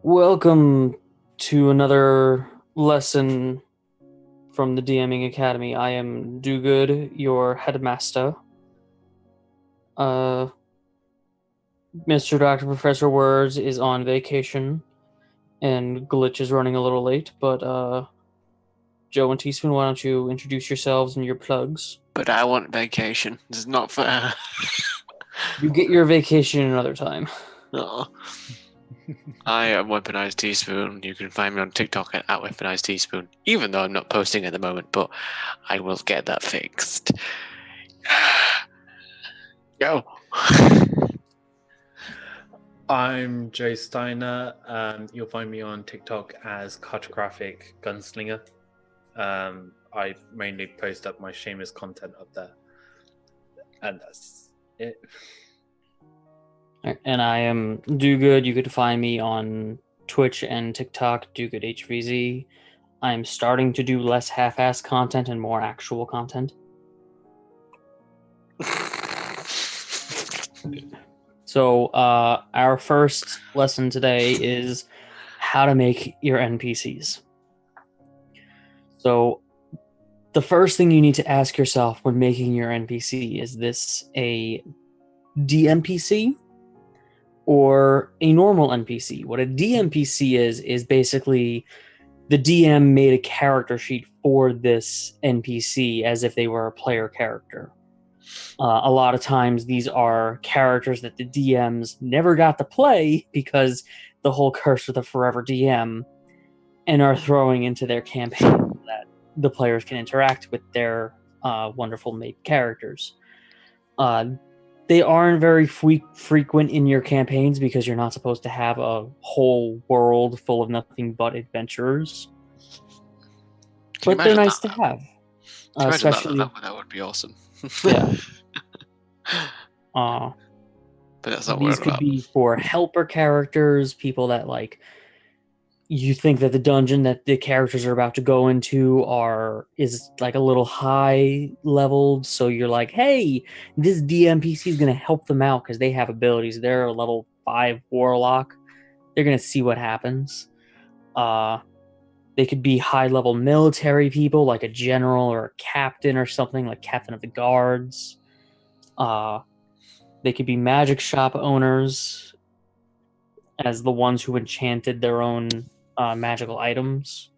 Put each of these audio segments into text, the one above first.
Welcome to another lesson from the DMing Academy. I am Dogood, your headmaster. Uh, Mr. Dr. Professor Words is on vacation, and Glitch is running a little late, but Joe and Teaspoon, why don't you introduce yourselves and your plugs? But I want vacation. This is not fair. You get your vacation another time. Oh. I am Weaponized Teaspoon. You can find me on TikTok at Weaponized Teaspoon, even though I'm not posting at the moment, but I will get that fixed. Go. I'm Joe Steiner. You'll find me on TikTok as Cartographic Gunslinger. I mainly post up my Seamus content up there. And that's it. And I am Dogood. You could find me on Twitch and TikTok, DogoodHVZ. I'm starting to do less half-ass content and more actual content. So, our first lesson today is how to make your NPCs. So, the first thing you need to ask yourself when making your NPC is this a DMPC or a normal NPC? What a DMPC is basically the DM made a character sheet for this NPC as if they were a player character. A lot of times these are characters that the DMs never got to play because the whole curse of the forever DM, and are throwing into their campaign so that the players can interact with their wonderful made characters. They aren't very frequent in your campaigns because you're not supposed to have a whole world full of nothing but adventurers. But they're nice to have. Especially that would be awesome. Yeah. But that's not These could be for helper characters, people that like you think that the dungeon that the characters are about to go into is like a little high leveled, so you're like, hey, this DMPC is going to help them out because they have abilities. They're a level 5 warlock. They're going to see what happens. They could be high level military people like a general or a captain or something, like captain of the guards. They could be magic shop owners as the ones who enchanted their own magical items.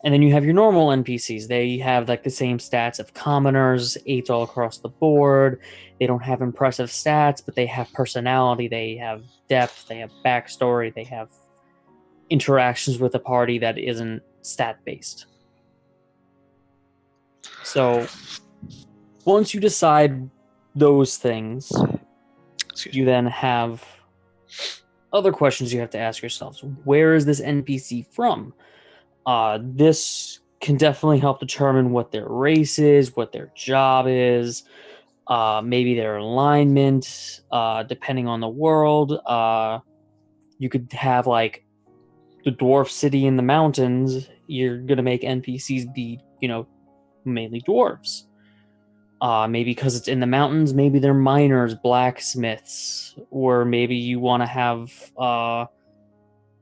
And then you have your normal NPCs. They have like the same stats of commoners, 8 all across the board. They don't have impressive stats, but they have personality, they have depth, they have backstory, they have interactions with the party that isn't stat-based. So once you decide those things, you then have other questions you have to ask yourselves. Where is this NPC from? This can definitely help determine what their race is, what their job is, maybe their alignment, depending on the world. You could have like the dwarf city in the mountains. You're going to make NPCs be, mainly dwarves. Maybe because it's in the mountains, maybe they're miners, blacksmiths, or maybe you want to have an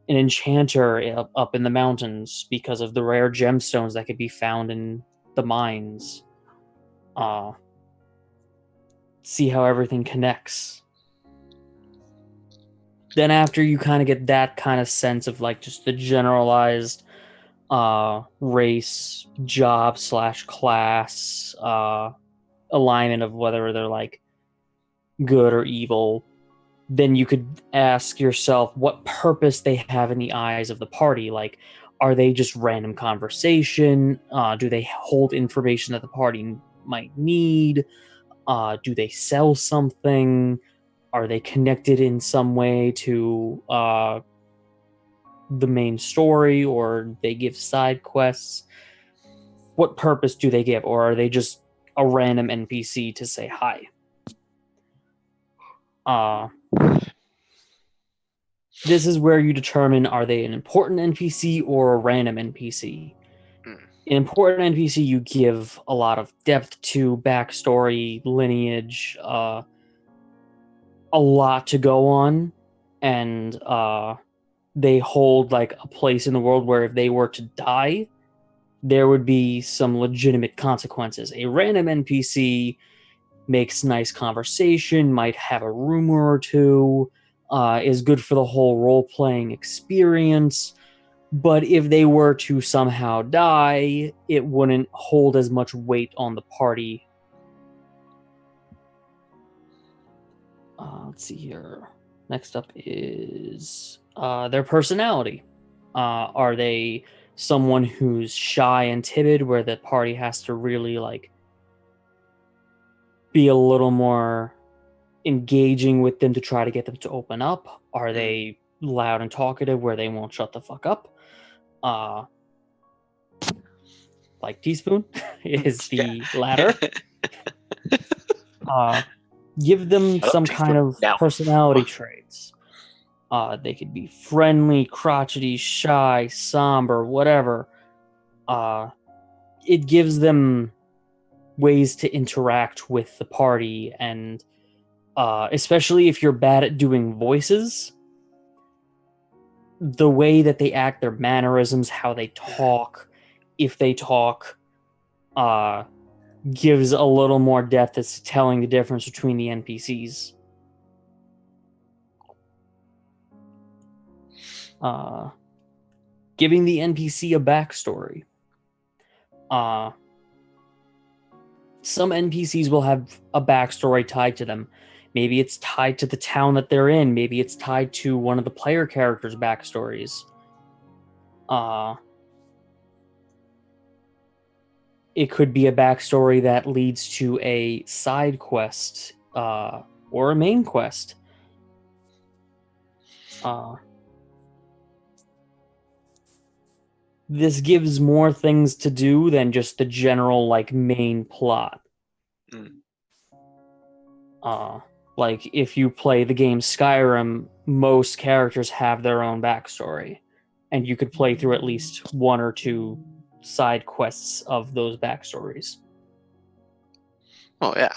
enchanter up in the mountains because of the rare gemstones that could be found in the mines. See how everything connects. Then after you kind of get that kind of sense of like just the generalized race, job / class, alignment of whether they're like good or evil, then you could ask yourself what purpose they have in the eyes of the party. Like, are they just random conversation? Do they hold information that the party might need? Do they sell something? Are they connected in some way to the main story, or they give side quests? What purpose do they give? Or are they just a random NPC to say hi? This is where you determine, are they an important NPC or a random NPC? An important NPC you give a lot of depth to, backstory, lineage, a lot to go on, and they hold like a place in the world where if they were to die, there would be some legitimate consequences. A random NPC makes nice conversation, might have a rumor or two, is good for the whole role playing experience. But if they were to somehow die, it wouldn't hold as much weight on the party. Let's see here. Next up is their personality. Are they someone who's shy and timid, where the party has to really like be a little more engaging with them to try to get them to open up? Are they loud and talkative, where they won't shut the fuck up? Like Teaspoon is the latter. Give them Shut up, some Teaspoon. kind of Now. personality traits. They could be friendly, crotchety, shy, somber, whatever. It gives them ways to interact with the party, and especially if you're bad at doing voices, the way that they act, their mannerisms, how they talk, if they talk, gives a little more depth as to telling the difference between the NPCs. Giving the NPC a backstory. Some NPCs will have a backstory tied to them. Maybe it's tied to the town that they're in. Maybe it's tied to one of the player characters' backstories. It could be a backstory that leads to a side quest or a main quest. This gives more things to do than just the general like main plot. Like if you play the game Skyrim, most characters have their own backstory, and you could play through at least one or two side quests of those backstories. Oh yeah.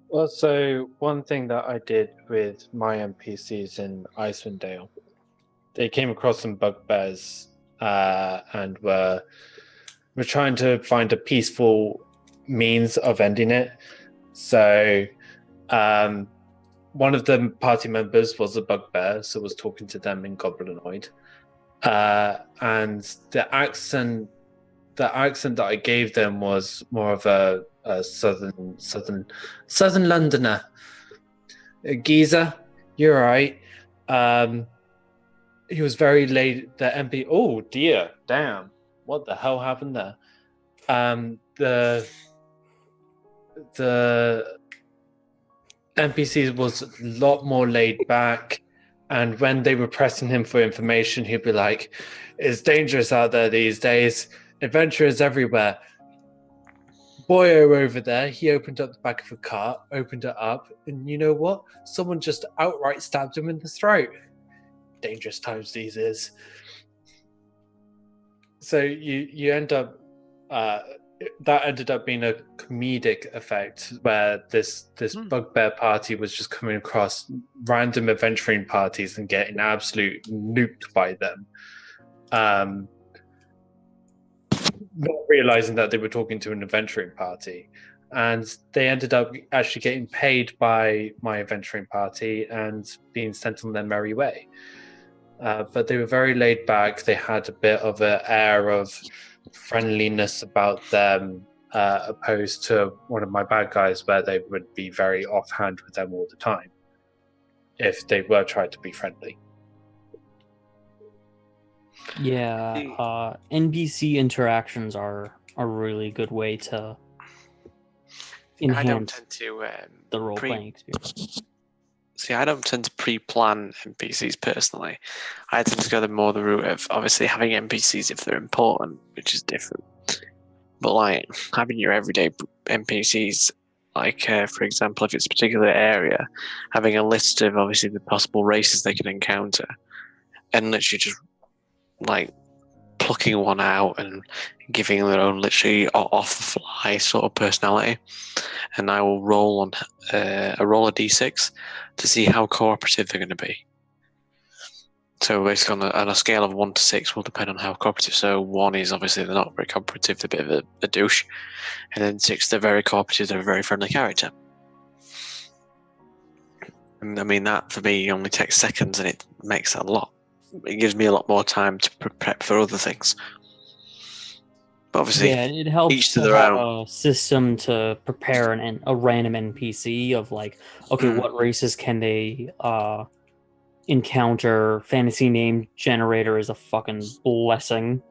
Well, so one thing that I did with my NPCs in Icewind Dale, they came across some bugbears and were trying to find a peaceful means of ending it. So one of the party members was a bugbear, so was talking to them in Goblinoid. And the accent that I gave them was more of a southern Londoner. Geezer, you're right. He was very late. The MP. Oh dear, damn! What the hell happened there? The NPCs was a lot more laid back, and when they were pressing him for information, he'd be like, "It's dangerous out there these days. Adventurers everywhere." Boyo over there, he opened up the back of a cart, opened it up, and you know what? Someone just outright stabbed him in the throat. Dangerous times these is. So you end up that ended up being a comedic effect where this bugbear party was just coming across random adventuring parties and getting absolute nuked by them. Not realizing that they were talking to an adventuring party, and they ended up actually getting paid by my adventuring party and being sent on their merry way. But they were very laid back. They had a bit of an air of friendliness about them, opposed to one of my bad guys, where they would be very offhand with them all the time if they were trying to be friendly. Yeah, NPC interactions are a really good way to enhance I don't tend to the role-playing experience. See, I don't tend to pre-plan NPCs personally. I tend to go more the route of obviously having NPCs if they're important, which is different. But like having your everyday NPCs, like for example, if it's a particular area, having a list of obviously the possible races they can encounter, and literally just like plucking one out and giving their own literally off the fly sort of personality. And I will roll on a roll a d6 to see how cooperative they're going to be. So basically on a scale of 1 to 6 will depend on how cooperative. So 1 is obviously they're not very cooperative, they're a bit of a douche. And then 6, they're very cooperative, they're a very friendly character. And I mean, that for me only takes seconds, and it makes a lot. It gives me a lot more time to prep for other things. But obviously, yeah, it helps each to to their have own. a system to prepare a random NPC of like, okay, what races can they encounter? Fantasy name generator is a fucking blessing.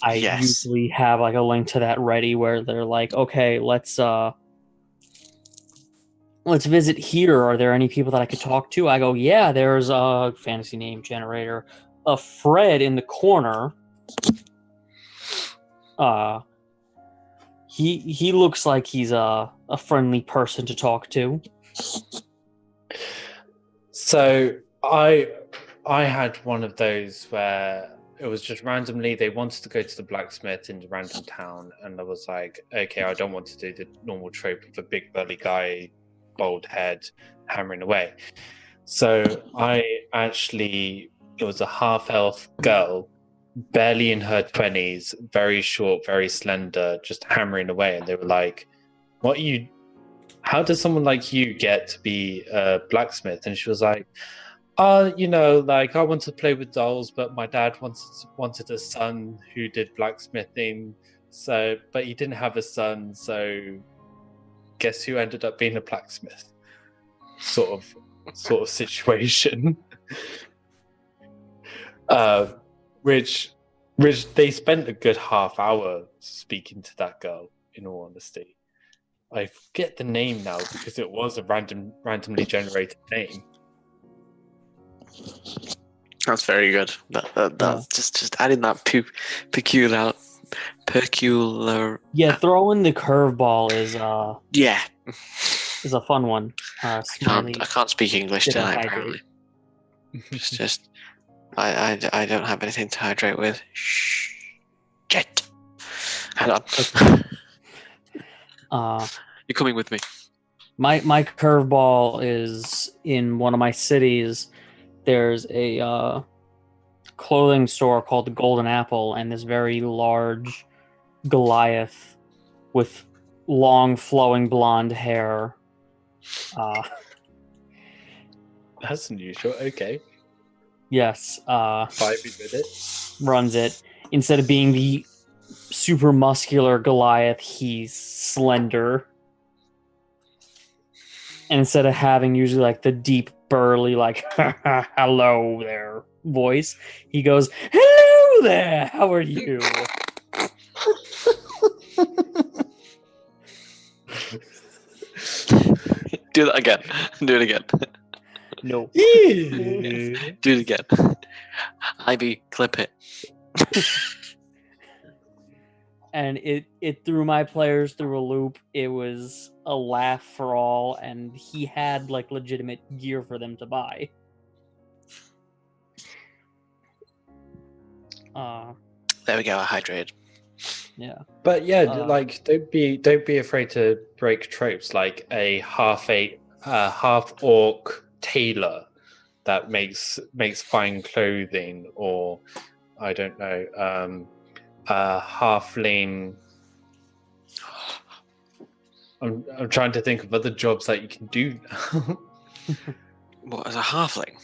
I Yes. usually have like a link to that ready where they're like, okay, let's visit here. Are there any people that I could talk to? I go, yeah, there's a fantasy name generator, a Fred in the corner. He looks like he's a friendly person to talk to. So I had one of those where it was just randomly they wanted to go to the blacksmith in the random town, and I was like, okay, I don't want to do the normal trope of a big burly guy, bald head, hammering away. So it was a half elf girl, barely in her 20s, very short, very slender, just hammering away, and they were like, how does someone like you get to be a blacksmith? And she was like, like I want to play with dolls, but my dad wanted a son who did blacksmithing, but he didn't have a son, so guess who ended up being a blacksmith? Sort of situation. Which they spent a good half hour speaking to that girl, in all honesty. I forget the name now because it was a randomly generated name. That's very good. That's just adding that peculiar. Yeah, throwing the curveball is Yeah. is a fun one. I can't speak English tonight. Apparently, just I don't have anything to hydrate with. Shh. Jet. Hang on. You're coming with me. My curveball is in one of my cities. There's a clothing store called the Golden Apple, and this very large Goliath with long flowing blonde hair. That's unusual. Okay. Yes. Vibing with it. Runs it. Instead of being the super muscular Goliath, he's slender. And instead of having usually like the deep, burly, like, hello there voice, he goes, hello there, how are you? Do that again. Do it again. No. Do it again. Ivy, clip it. And it threw my players through a loop. It was a laugh for all, and he had like legitimate gear for them to buy. There we go. I hydrated. Yeah. But yeah, like don't be afraid to break tropes, like a half orc tailor that makes fine clothing, or I don't know, a halfling. I'm trying to think of other jobs that you can do. What, as a halfling?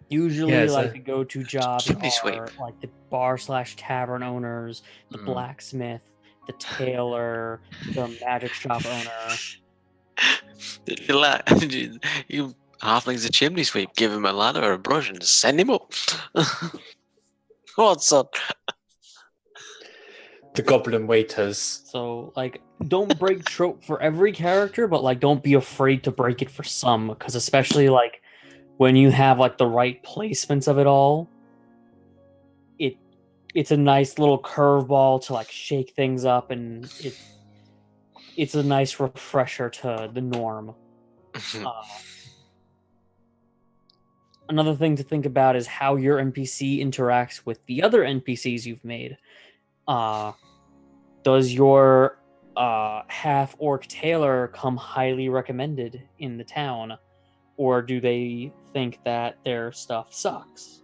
Usually, like the go-to jobs chimney are sweep. like the bar/tavern owners, the blacksmith, the tailor, the magic shop owner. You halfling's a chimney sweep. Give him a ladder or a brush and send him up. Go on, son. The goblin waiters. So, like, don't break trope for every character, but like, don't be afraid to break it for some, because especially like when you have like the right placements of it all, it's a nice little curveball to like shake things up, and it's a nice refresher to the norm. another thing to think about is how your NPC interacts with the other NPCs you've made. Does your half orc tailor come highly recommended in the town, or do they think that their stuff sucks?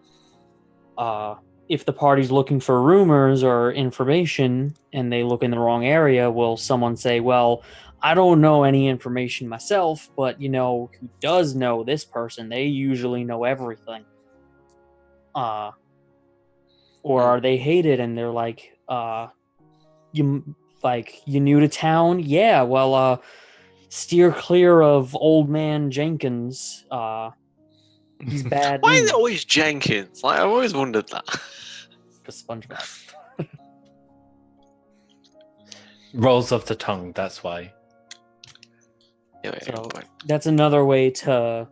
If the party's looking for rumors or information and they look in the wrong area, will someone say, well, I don't know any information myself, but who does know this person? They usually know everything. Or are they hated and they're like, you new to town? Yeah, well, steer clear of old man Jenkins. He's bad. Why is it always Jenkins? Like, I've always wondered that. Because SpongeBob. Rolls off the tongue, that's why. So that's another way to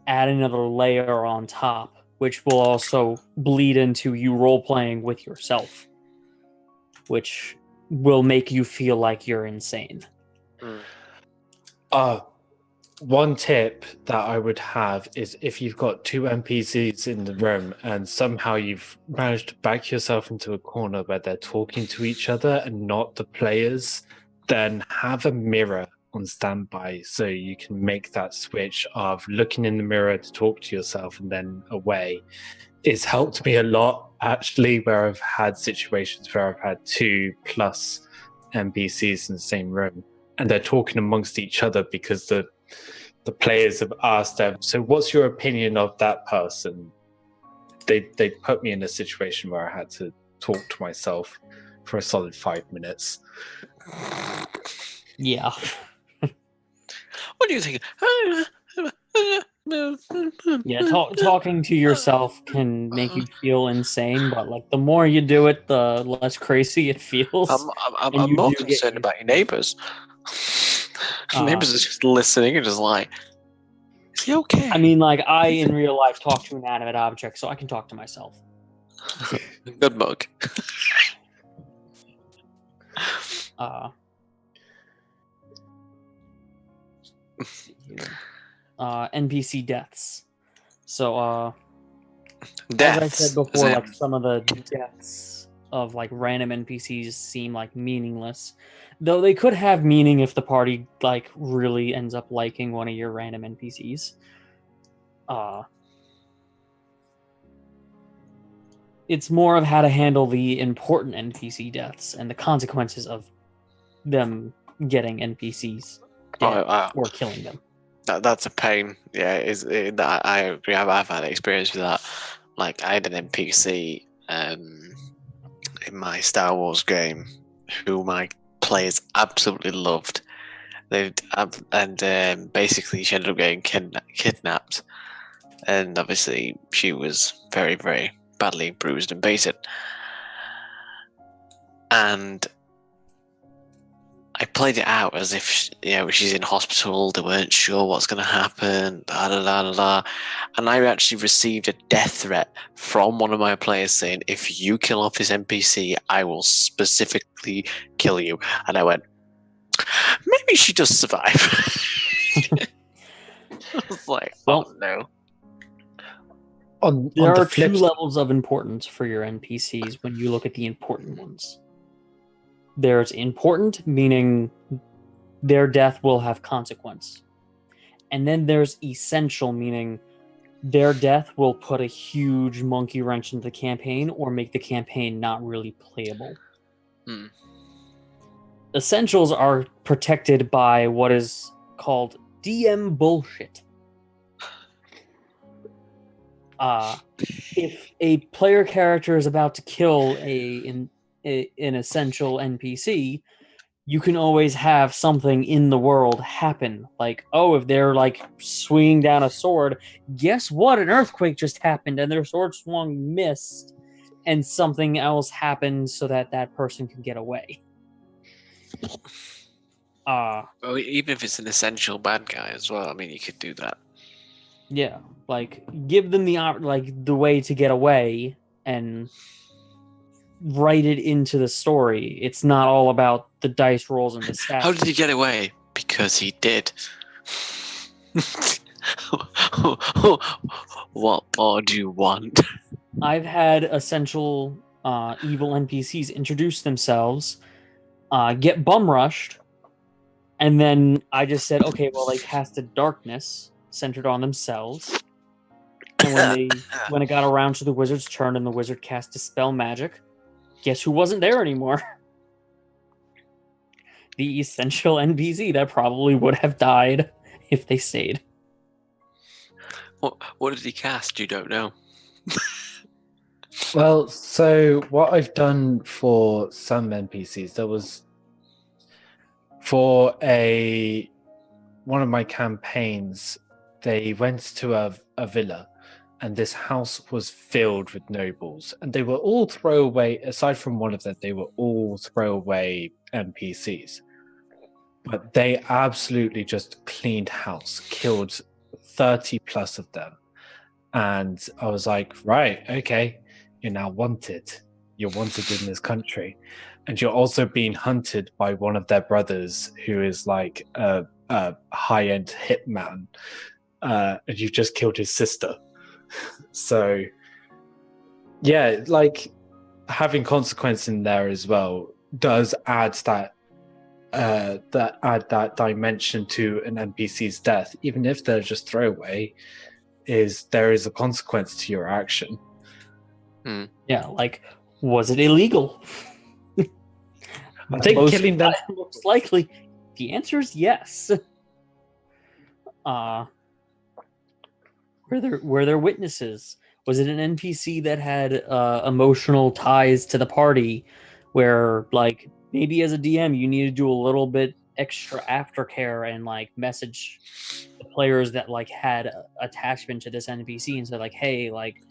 add another layer on top, which will also bleed into you role-playing with yourself, which will make you feel like you're insane. One tip that I would have is if you've got two NPCs in the room and somehow you've managed to back yourself into a corner where they're talking to each other and not the players, then have a mirror on standby so you can make that switch of looking in the mirror to talk to yourself and then away. It's helped me a lot, actually, where I've had situations where I've had 2+ NPCs in the same room and they're talking amongst each other because the players have asked them, so what's your opinion of that person? They put me in a situation where I had to talk to myself for a solid 5 minutes. Yeah. What do you think? Yeah, talking to yourself can make you feel insane, but like the more you do it, the less crazy it feels. I'm more concerned about your neighbours. Neighbours are just listening and just like, is he okay? I mean, like, I in real life talk to inanimate objects, so I can talk to myself. Good mug. NPC deaths. So, Deaths. as I said before, like some of the deaths of like random NPCs seem like meaningless, though they could have meaning if the party like really ends up liking one of your random NPCs. It's more of how to handle the important NPC deaths and the consequences of them getting NPCs dead or killing them. That's a pain. Yeah, I agree. I've had experience with that. Like, I had an NPC in my Star Wars game who my players absolutely loved. Basically she ended up getting kidnapped, and obviously she was very, very badly bruised and baited. And I played it out as if she's in hospital. They weren't sure what's going to happen. And I actually received a death threat from one of my players saying, "If you kill off this NPC, I will specifically kill you." And I went, maybe she does survive. I was like, oh no. There are two levels of importance for your NPCs when you look at the important ones. There's important, meaning their death will have consequence. And then there's essential, meaning their death will put a huge monkey wrench into the campaign or make the campaign not really playable. Essentials are protected by what is called DM bullshit. If a player character is about to kill an essential NPC, you can always have something in the world happen. Like, if they're like swinging down a sword, guess what? An earthquake just happened and their sword swung missed, and something else happened so that person can get away. Well, even if it's an essential bad guy as well, I mean, you could do that. Yeah, like give them the way to get away and write it into the story. It's not all about the dice rolls and the stats. How did he get away? Because he did. What more do you want? I've had essential evil NPCs introduce themselves, get bum rushed, and then I just said, okay, well, they casted darkness centered on themselves. And when it got around to the wizard's turn and the wizard cast Dispel Magic, guess who wasn't there anymore? The essential NPC that probably would have died if they stayed. What did he cast? You don't know. Well, so what I've done for some NPCs, there was for one of my campaigns, they went to a villa, and this house was filled with nobles, and they were all throwaway. Aside from one of them, they were all throwaway NPCs. But they absolutely just cleaned house, killed 30 plus of them. And I was like, right, okay, you're now wanted. You're wanted in this country. And you're also being hunted by one of their brothers who is like a high-end hitman. And you've just killed his sister. So, yeah, like having consequence in there as well does add that dimension to an NPC's death, even if they're just throwaway. There is a consequence to your action. Yeah, like, was it illegal? I think killing them most likely the answer is yes. Were there witnesses? Was it an NPC that had emotional ties to the party where, like, maybe as a DM you need to do a little bit extra aftercare and like message the players that like had attachment to this NPC and say like, hey, like,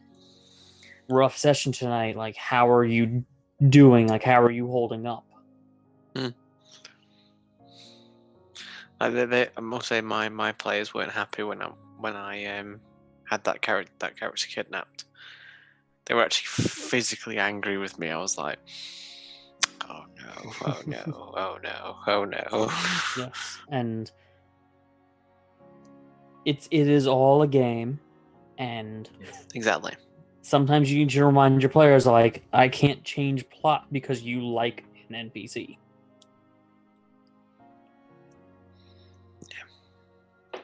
rough session tonight, like, how are you doing? Like, how are you holding up? I must say my players weren't happy when I had that character kidnapped. They were actually physically angry with me. I was like, oh no, oh no, oh no, oh no. Yes, and it is all a game, and Exactly. sometimes you need to remind your players, like, I can't change plot because you like an NPC.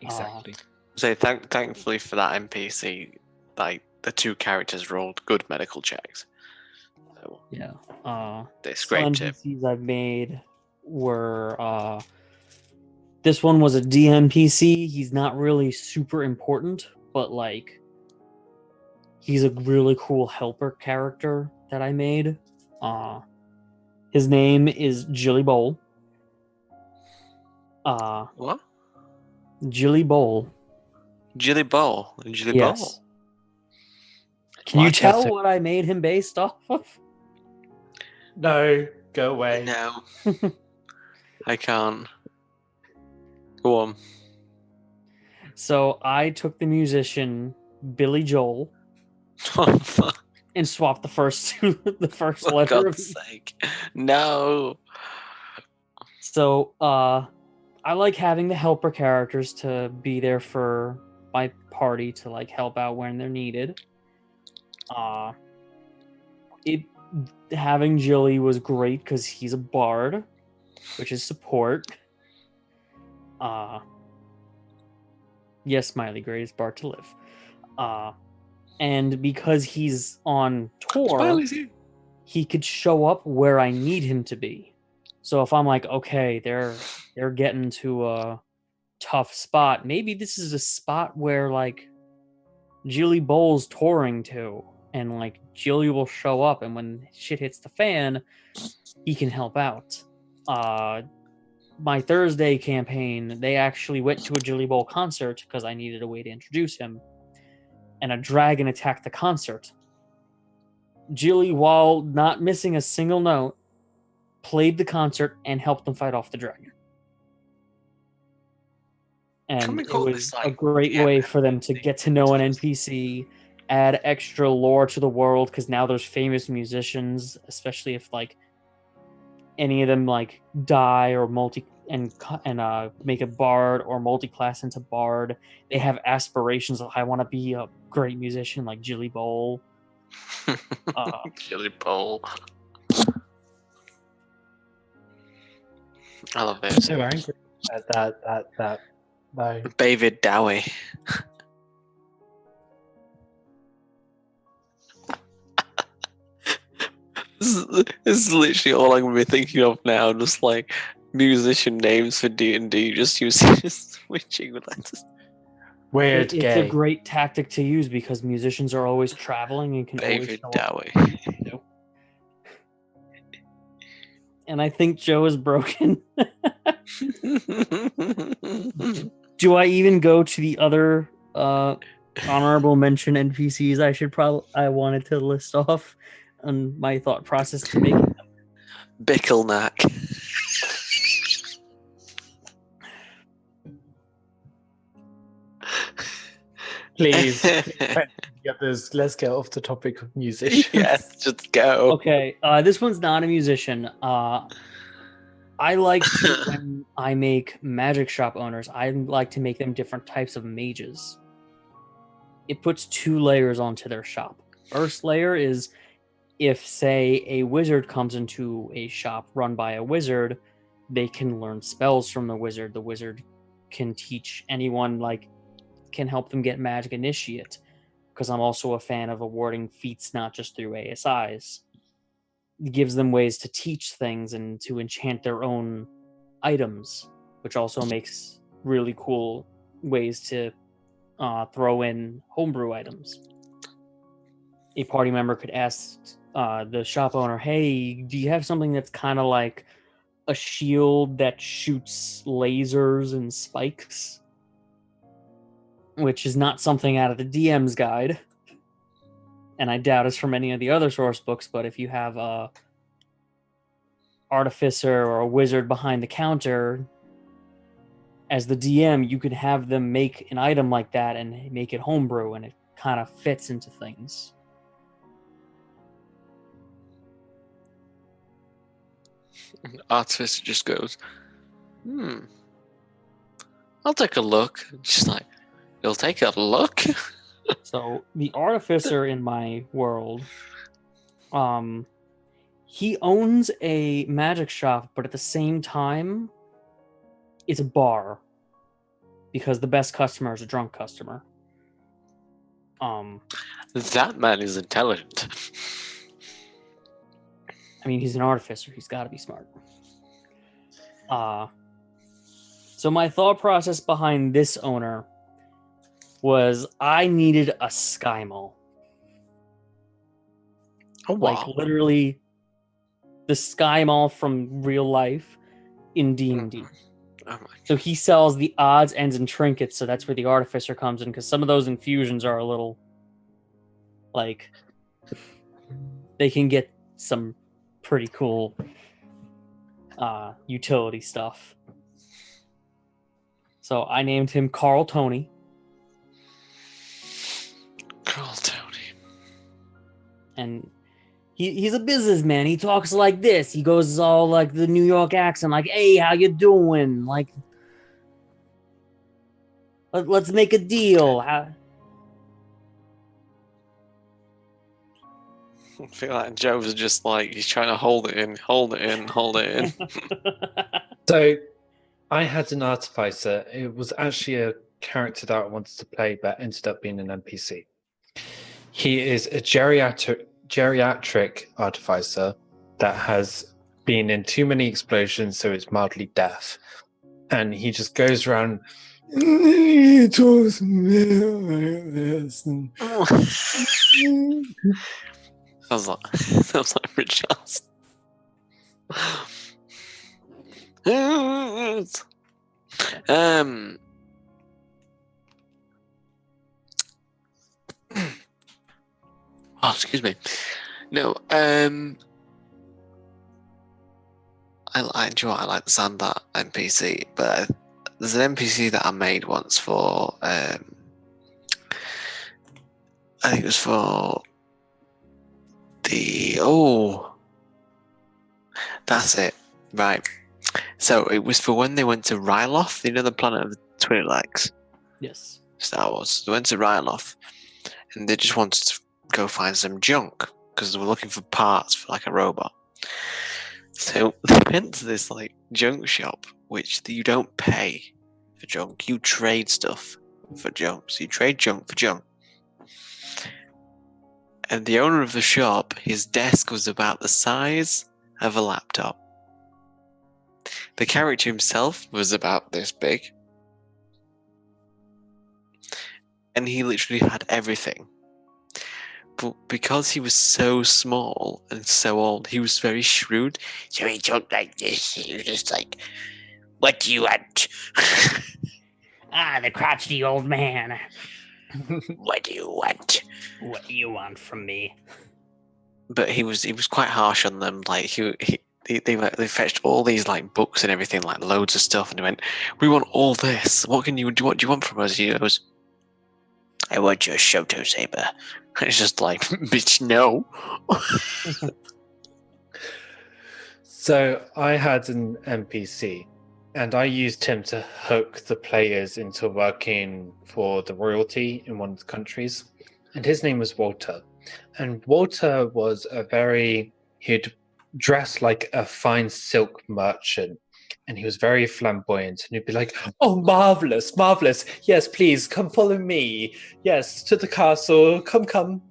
exactly. So thankfully for that NPC, like the two characters rolled good medical checks. So Yeah. they Some scraped it. NPCs I've made were this one was a DMPC. He's not really super important, but like he's a really cool helper character that I made. His name is Jilly Bowl. What? Jilly Bowl. Jilly Bowl. Jilly Yes. Bowl. Can you tell what I made him based off of? No, go away. No. I can't. Go on. So I took the musician Billy Joel Oh, fuck. and swapped the first For letter of God's sake. No. So, I like having the helper characters to be there for my party to like help out when they're needed. Having Jilly was great because he's a bard, which is support. Yes, Smiley, greatest bard to live. And because he's on tour, Smiley's here. he could show up where I need him to be. So if I'm like, okay, they're getting to a tough spot, maybe this is a spot where like Jilly Bowl's touring to, and like Jilly will show up, and when shit hits the fan, he can help out. My Thursday campaign, they actually went to a Jilly Bowl concert because I needed a way to introduce him, and a dragon attacked the concert. Jilly, while not missing a single note, played the concert and helped them fight off the dragon. And it was a great way for them to get to know an NPC, add extra lore to the world, because now there's famous musicians, especially if like any of them like die or and make a bard or multi-class into bard. They have aspirations of I want to be a great musician like Jilly Bowl. Chili bowl. I love I'm it. so angry at that. No. David Dowie. This is literally all I'm going to be thinking of now. Just like musician names for D&D, just using switching with letters. Weird It's gay. a great tactic to use because musicians are always traveling and can David always show up. Dowie. And I think Joe is broken. Do I even go to the other honorable mention NPCs I wanted to list off on my thought process to make them? Bickelknack. Please, let's get off the topic of musicians. Yes, just go. Okay, this one's not a musician. I like to, when I make magic shop owners, I like to make them different types of mages. It puts 2 layers onto their shop. First layer is if, say, a wizard comes into a shop run by a wizard, they can learn spells from the wizard. The wizard can teach anyone, like, can help them get magic initiate. Because I'm also a fan of awarding feats not just through ASIs. It gives them ways to teach things and to enchant their own items, which also makes really cool ways to throw in homebrew items. A party member could ask the shop owner, hey, do you have something that's kind of like a shield that shoots lasers and spikes? Which is not something out of the DM's guide. And I doubt it's from any of the other source books, but if you have a artificer or a wizard behind the counter, as the DM, you could have them make an item like that and make it homebrew, and it kind of fits into things. Artificer just goes, I'll take a look. Just like, you'll take a look? So the artificer in my world, he owns a magic shop, but at the same time, it's a bar because the best customer is a drunk customer. That man is intelligent. I mean, he's an artificer. He's got to be smart. So my thought process behind this owner was I needed a Sky Mall. Oh, wow. Like, literally the Sky Mall from real life in D&D. Oh my. So he sells the odds, ends, and trinkets, so that's where the artificer comes in, because some of those infusions are a little, like, they can get some pretty cool utility stuff. So I named him Carl Tony. Carl Tony. And he's a businessman. He talks like this. He goes all like the New York accent, like, hey, how you doing? Like, let's make a deal. I feel like Joe's just like, he's trying to hold it in. So, I had an artificer. It was actually a character that I wanted to play, but ended up being an NPC. He is a geriatric artificer that has been in too many explosions, so it's mildly deaf. And he just goes around. He talks like this. Sounds like Rich Charles. Oh, excuse me. No, I like the sound of that NPC, but there's an NPC that I made once for I think it was for that's it, right. So it was for when they went to Ryloth, the planet of the twin legs. Yes. Star Wars. They went to Ryloth, and they just wanted to go find some junk because they were looking for parts for like a robot. So they went to this like junk shop, which you don't pay for junk. You trade stuff for junk. So you trade junk for junk. And the owner of the shop, his desk was about the size of a laptop. The character himself was about this big. And he literally had everything. But because he was so small and so old, he was very shrewd. So he talked like this. He was just like, "What do you want?" The crotchety old man. "What do you want?" What do you want from me? But he was quite harsh on them. Like they fetched all these like books and everything, like loads of stuff, and he went, "We want all this. What do you want from us?" He goes, "I want your Shoto saber." It's just like, bitch, no. So I had an NPC, and I used him to hook the players into working for the royalty in one of the countries. And his name was Walter. And Walter was he'd dress like a fine silk merchant. And he was very flamboyant. And he'd be like, "Oh, marvelous, marvelous. Yes, please, come follow me. Yes, to the castle. Come."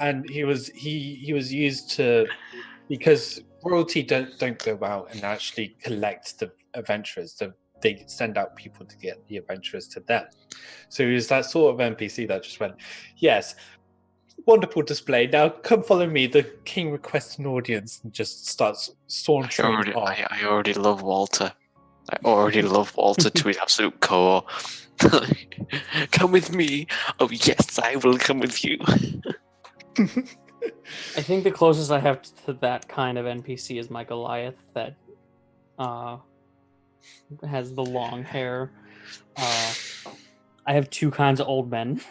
And he was used to, because royalty don't go out and actually collect the adventurers. They send out people to get the adventurers to them. So he was that sort of NPC that just went, "Yes, wonderful display. Now come follow me. The king requests an audience," and just starts sauntering off. I already love Walter. I already love Walter to his absolute core. Come with me. Oh yes, I will come with you. I think the closest I have to that kind of NPC is my Goliath that has the long hair. I have two kinds of old men.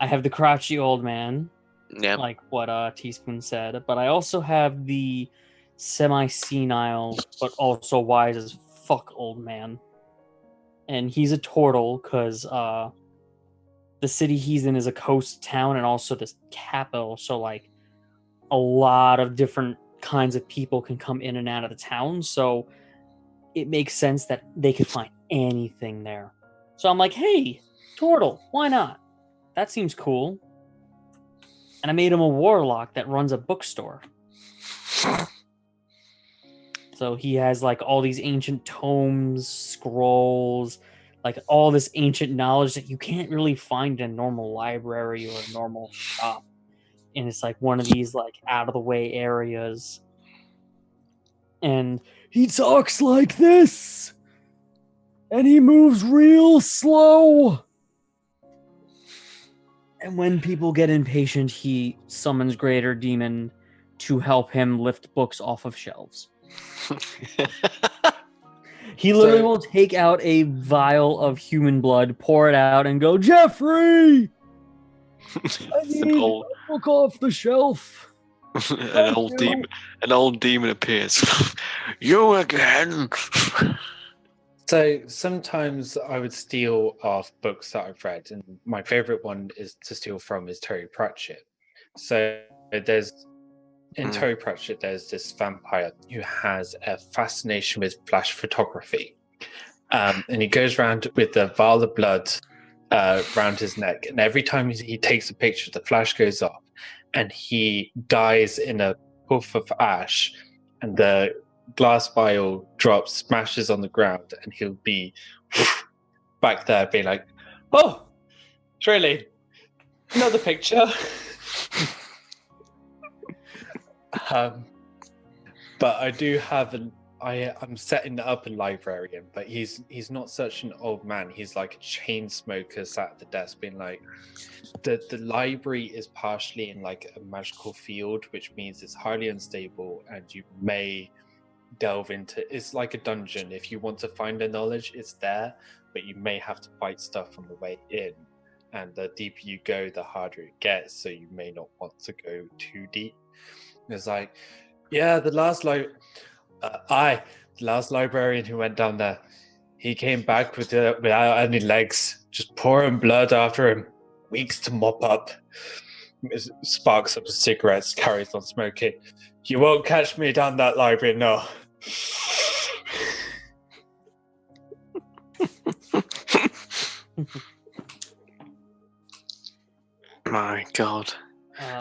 I have the crotchety old man, Yeah. like what Teaspoon said, but I also have the semi-senile but also wise as fuck old man. And he's a turtle because the city he's in is a coast town and also this capital, so like a lot of different kinds of people can come in and out of the town, so it makes sense that they could find anything there. So I'm like, hey, turtle, why not? That seems cool. And I made him a warlock that runs a bookstore. So he has like all these ancient tomes, scrolls, like all this ancient knowledge that you can't really find in a normal library or a normal shop. And it's like one of these like out of the way areas. And he talks like this. And he moves real slow. And when people get impatient, he summons Greater Demon to help him lift books off of shelves. He literally will take out a vial of human blood, pour it out, and go, "Jeffrey! I need a book off the shelf." An old demon appears. You again. So sometimes I would steal off books that I've read, and my favorite one is to steal from is Terry Pratchett. So in Terry Pratchett, there's this vampire who has a fascination with flash photography, and he goes around with a vial of blood around his neck, and every time he takes a picture, the flash goes off, and he dies in a puff of ash, and the glass vial drops, smashes on the ground, and he'll be back there being like, "Oh, really? Another picture?" But I do have I'm setting up a librarian, but he's not such an old man. He's like a chain smoker sat at the desk being like, the library is partially in like a magical field, which means it's highly unstable and you may delve into, it's like a dungeon. If you want to find the knowledge, it's there, but you may have to fight stuff on the way in, and the deeper you go, the harder it gets, so you may not want to go too deep. It's like, Yeah, the last librarian who went down there, he came back without any legs, just pouring blood after him. Weeks to mop up. Sparks up his cigarettes, carries on smoking. You won't catch me down that library, no. My God.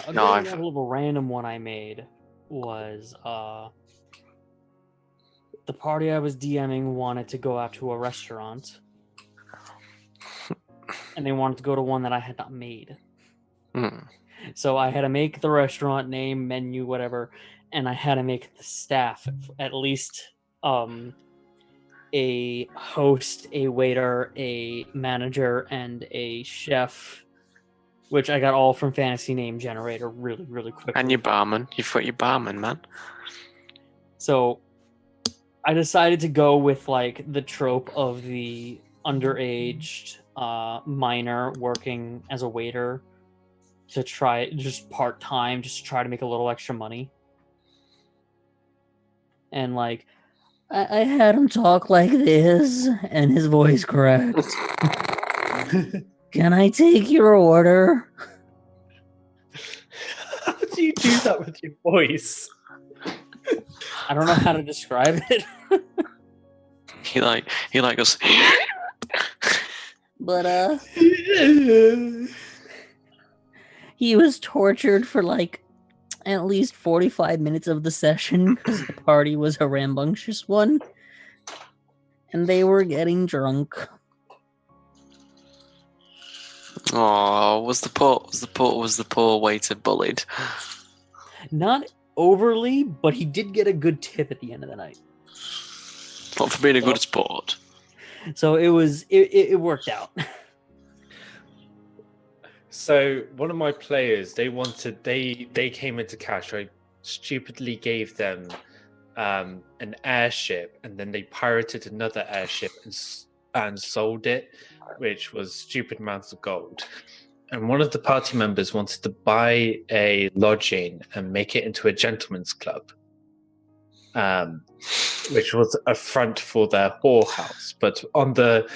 A No, good example of a random one I made was the party I was DMing wanted to go out to a restaurant, and they wanted to go to one that I had not made. So I had to make the restaurant name, menu, whatever, and I had to make the staff at least a host, a waiter, a manager, and a chef, which I got all from Fantasy Name Generator really, really quickly. And your barman. You've got your barman, man. So I decided to go with like the trope of the underaged minor working as a waiter to try just part-time, just to try to make a little extra money. And like I had him talk like this and his voice cracked. Can I take your order? How do you do that with your voice? I don't know how to describe it. He like goes. But he was tortured for like at least 45 minutes of the session because the party was a rambunctious one. And they were getting drunk. Oh, was the poor waiter bullied? Not overly, but he did get a good tip at the end of the night. Not for being a good sport. So it worked out. So one of my players, they came into cash. I stupidly gave them an airship, and then they pirated another airship and sold it, which was stupid amounts of gold. And one of the party members wanted to buy a lodging and make it into a gentleman's club, which was a front for their whorehouse. But on the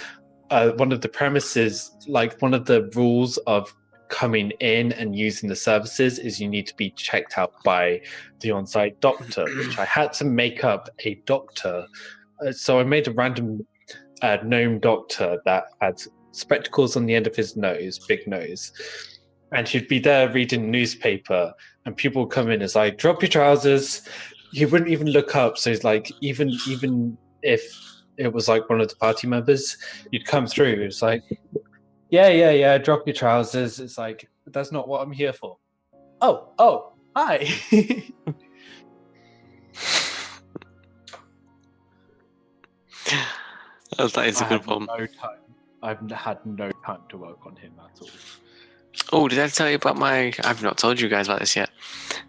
one of the premises, like one of the rules of coming in and using the services is you need to be checked out by the on-site doctor, which I had to make up a doctor. So I made a random gnome doctor that had spectacles on the end of his nose, big nose, and he'd be there reading newspaper, and people would come in as like, drop your trousers. He wouldn't even look up, so he's like, even if it was like one of the party members, you'd come through, it's like, yeah, drop your trousers. It's like, that's not what I'm here for. Oh, hi. That is a good one. I've had no time to work on him at all. Oh, did I tell you about I've not told you guys about this yet.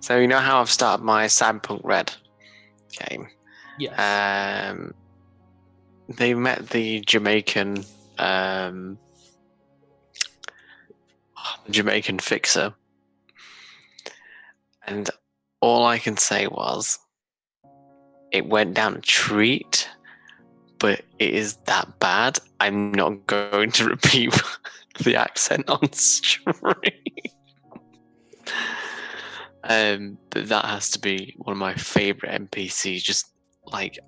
So you know how I've started my Cyberpunk Red game? Yes. They met the Jamaican fixer, and all I can say was it went down a treat, but it is that bad. I'm not going to repeat the accent on stream. But that has to be one of my favorite NPCs. Just like,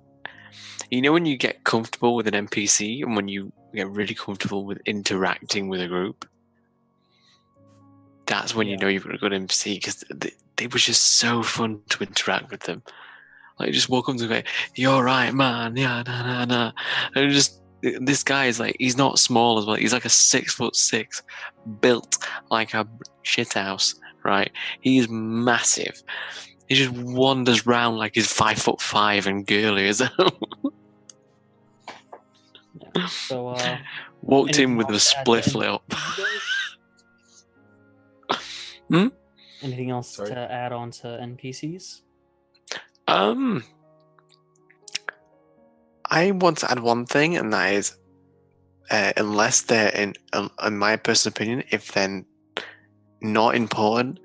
you know, when you get comfortable with an NPC and when you get really comfortable with interacting with a group, that's when you know you've got a good NPC, because they were just so fun to interact with them. Like, just walk up to me, you're right, man, yeah, nah. And just, this guy is like, he's not small as well. He's like a 6'6", built like a shithouse, right? He's massive. He just wanders around like he's 5'5" and girly as hell. Yeah. So, walked in with a spliff lit up. Anything else to add on to NPCs? I want to add one thing, and that is, unless they're in my personal opinion, if they're not important,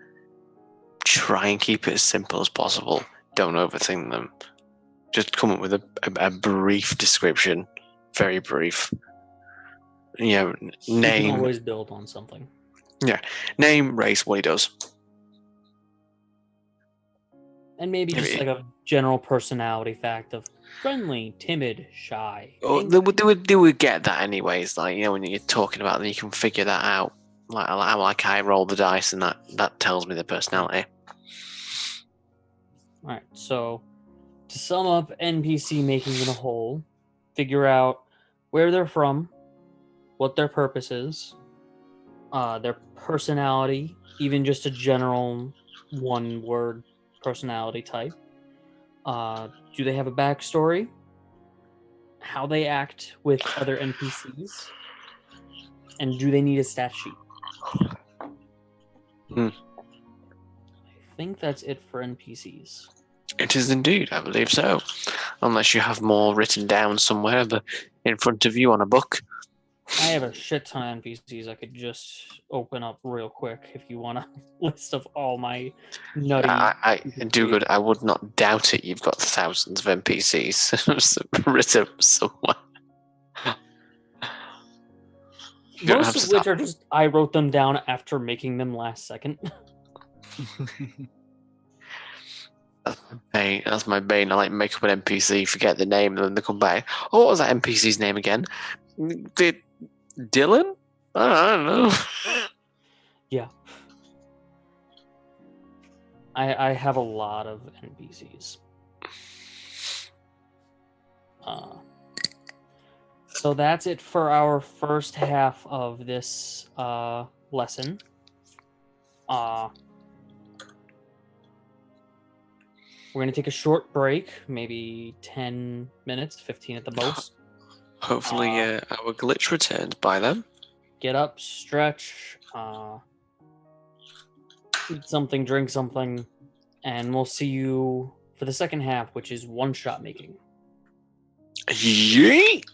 try and keep it as simple as possible. don't overthink them. Just come up with a brief description, very brief. You know, You can name, always build on something. name, race, what he does. And maybe just like a general personality fact of friendly, timid, shy. Or they would get that anyways. Like, you know, when you're talking about them, you can figure that out. Like I roll the dice, and that tells me the personality. All right, so to sum up NPC making in a whole, figure out where they're from, what their purpose is, their personality, even just a general one-word personality type. Do they have a backstory? How they act with other NPCs? And do they need a stat sheet? I think that's it for NPCs. It is indeed, I believe so. Unless you have more written down somewhere in front of you on a book. I have a shit ton of NPCs I could just open up real quick if you want a list of all my nutty. I do good. I would not doubt it. You've got thousands of NPCs written somewhere. Most of which are just I wrote them down after making them last second. That's my bane. I like make up an NPC, forget the name, and then they come back. Oh, what was that NPC's name again? Dylan? I don't know. Yeah. I have a lot of NPCs. So that's it for our first half of this lesson. We're going to take a short break, maybe 10 minutes, 15 at the most. Hopefully our glitch returns by then. Get up, stretch, eat something, drink something, and we'll see you for the second half, which is one-shot making. Yeet!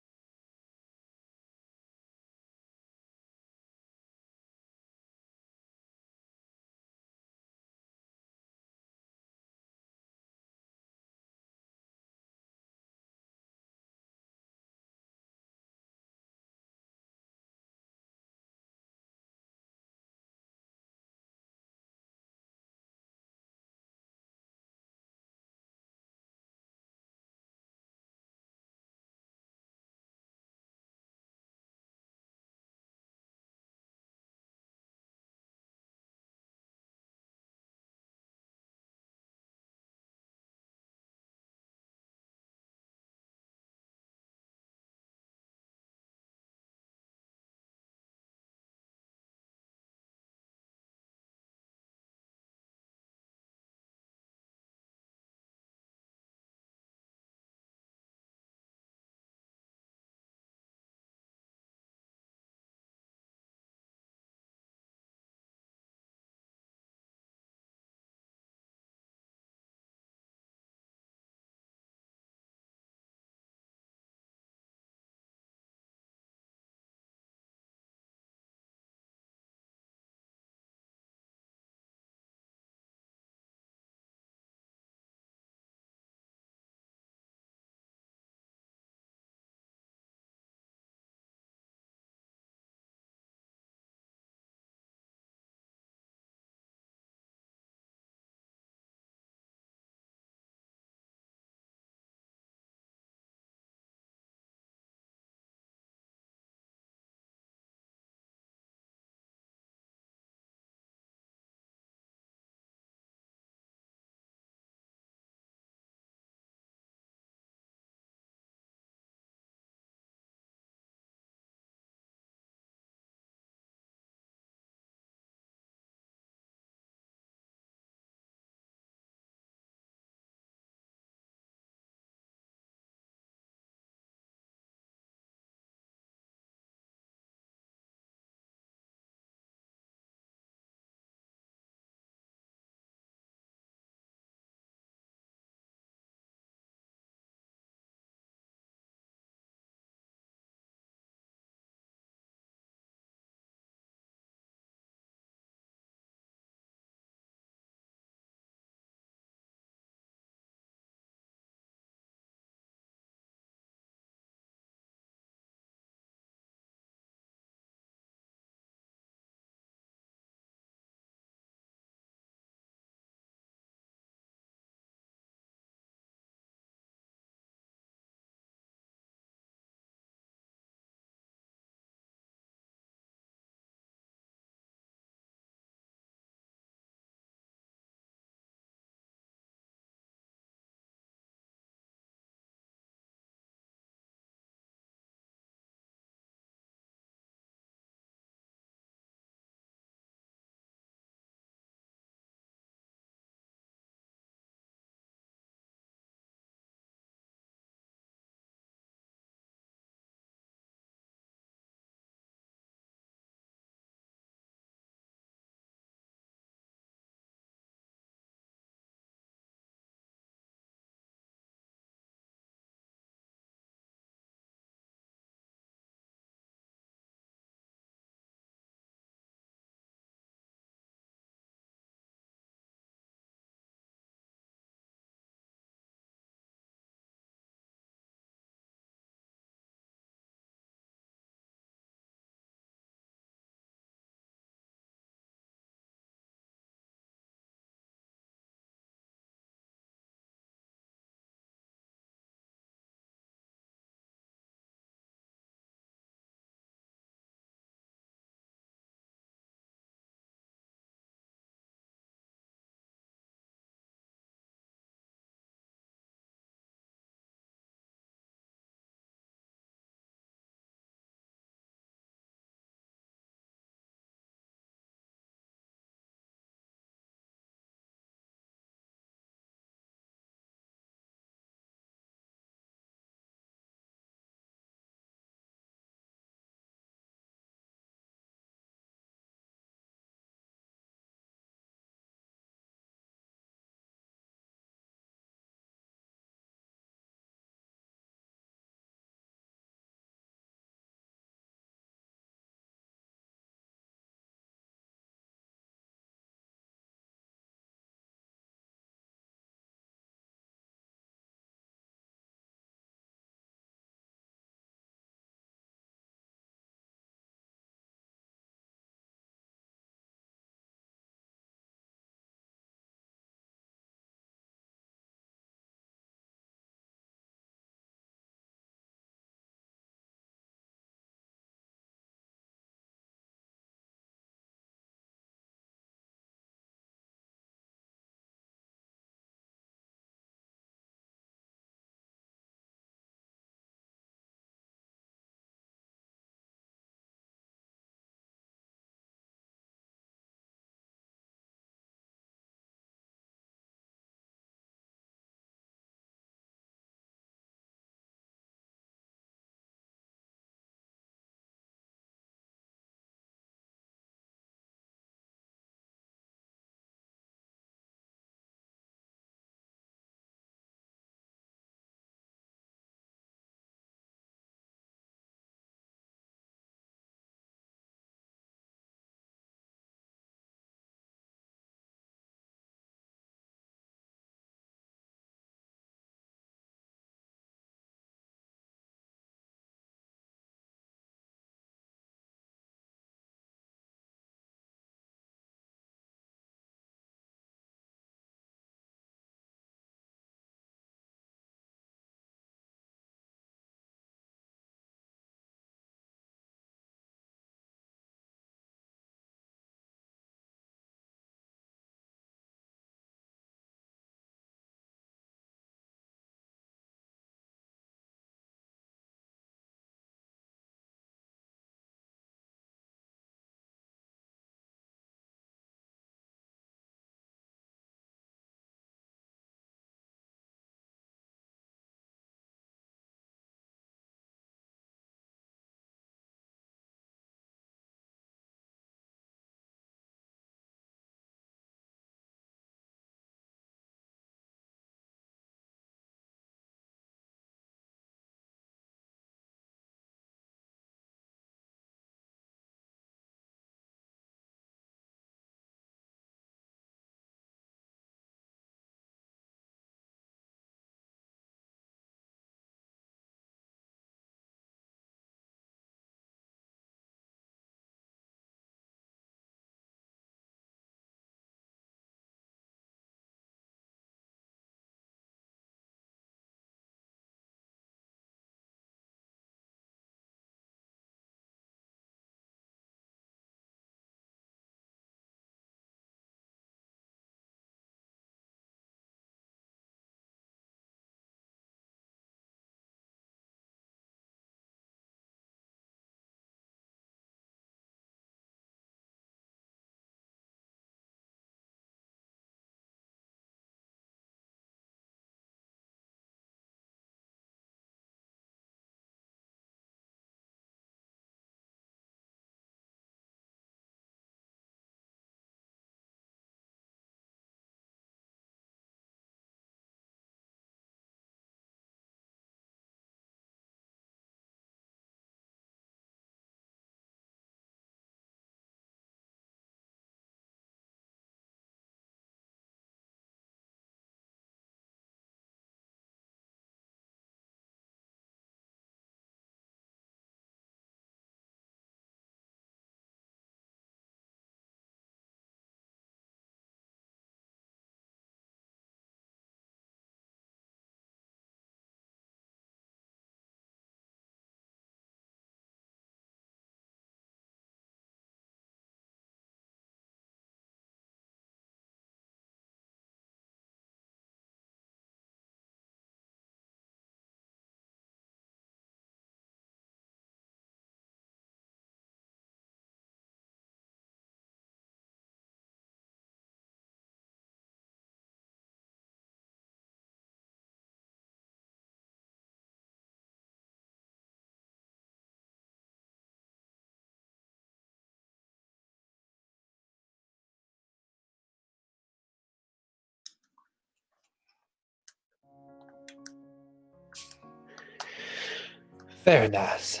Very nice.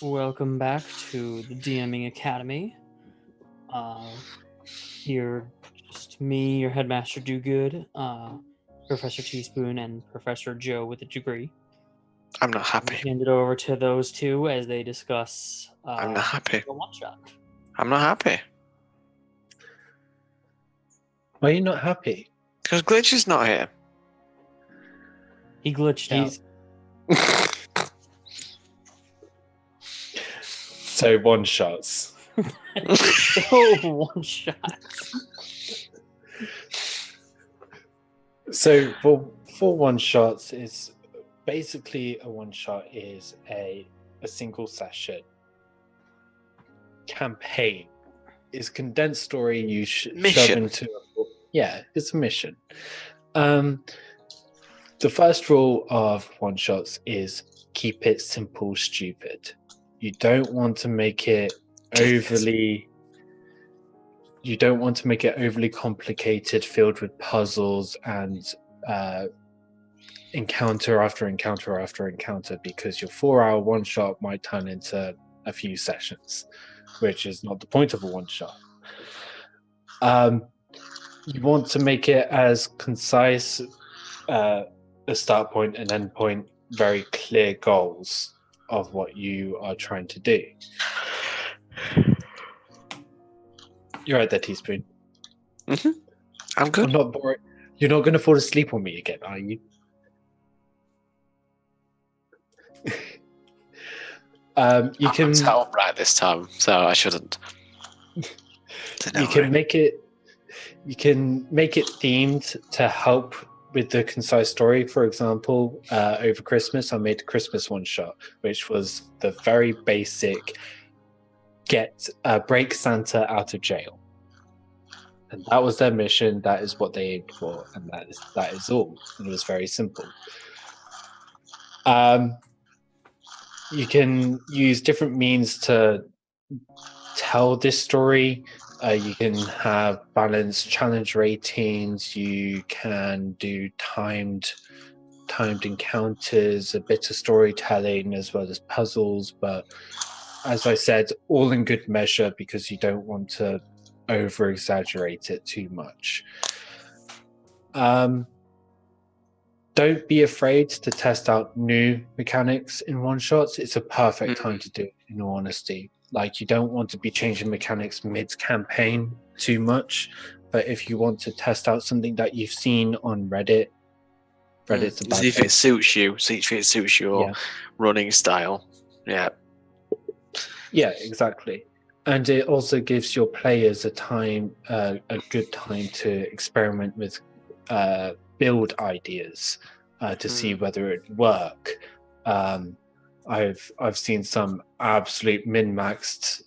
Welcome back to the DMing Academy. Here, just me, your headmaster Do-Good, Professor Teaspoon, and Professor Joe with a degree. I'm not happy. Hand it over to those two as they discuss I'm not happy. the one-shot. I'm not happy. Why are you not happy? Because Glitch is not here. He glitched out. So one shots. One-shot. So for one shots is basically a one shot is a single session campaign. Is condensed story you shove Mission. into it's a mission. The first rule of one shots is keep it simple, stupid. You don't want to make it overly complicated, filled with puzzles and encounter after encounter after encounter, because your 4-hour one shot might turn into a few sessions, which is not the point of a one shot. You want to make it as concise, a start point and end point, very clear goals of what you are trying to do. You're right there, Teaspoon. Mm-hmm. I'm good. I'm not boring. You're not going to fall asleep on me again, are you? You can tell right this time, so I shouldn't. You can make it themed to help with the concise story. For example, over Christmas, I made a Christmas one shot, which was the very basic break Santa out of jail, and that was their mission. That is what they aimed for, and that is all. And it was very simple. You can use different means to tell this story. You can have balanced challenge ratings. You can do timed encounters, a bit of storytelling as well as puzzles. But as I said, all in good measure, because you don't want to over exaggerate it too much. Don't be afraid to test out new mechanics in one shots. It's a perfect time to do it, in all honesty. Like, you don't want to be changing mechanics mid-campaign too much, but if you want to test out something that you've seen on Reddit's a bad see if it suits you. See if it suits your running style. Yeah. Yeah, exactly. And it also gives your players a good time to experiment with build ideas to see whether it work. I've seen some absolute min-maxed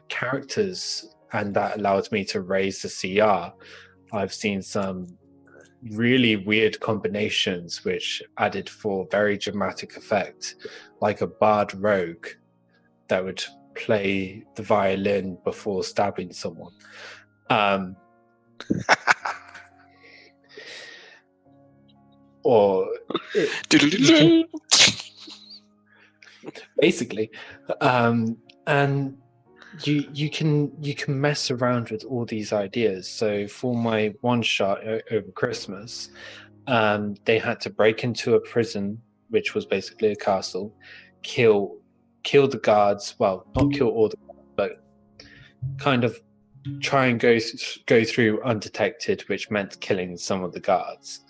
characters, and that allowed me to raise the CR. I've seen some really weird combinations which added for very dramatic effect, like a bard rogue that would play the violin before stabbing someone. Or basically, and you can mess around with all these ideas. So for my one shot over Christmas, they had to break into a prison, which was basically a castle, kill the guards. Well, not kill all the guards, but kind of try and go through undetected, which meant killing some of the guards.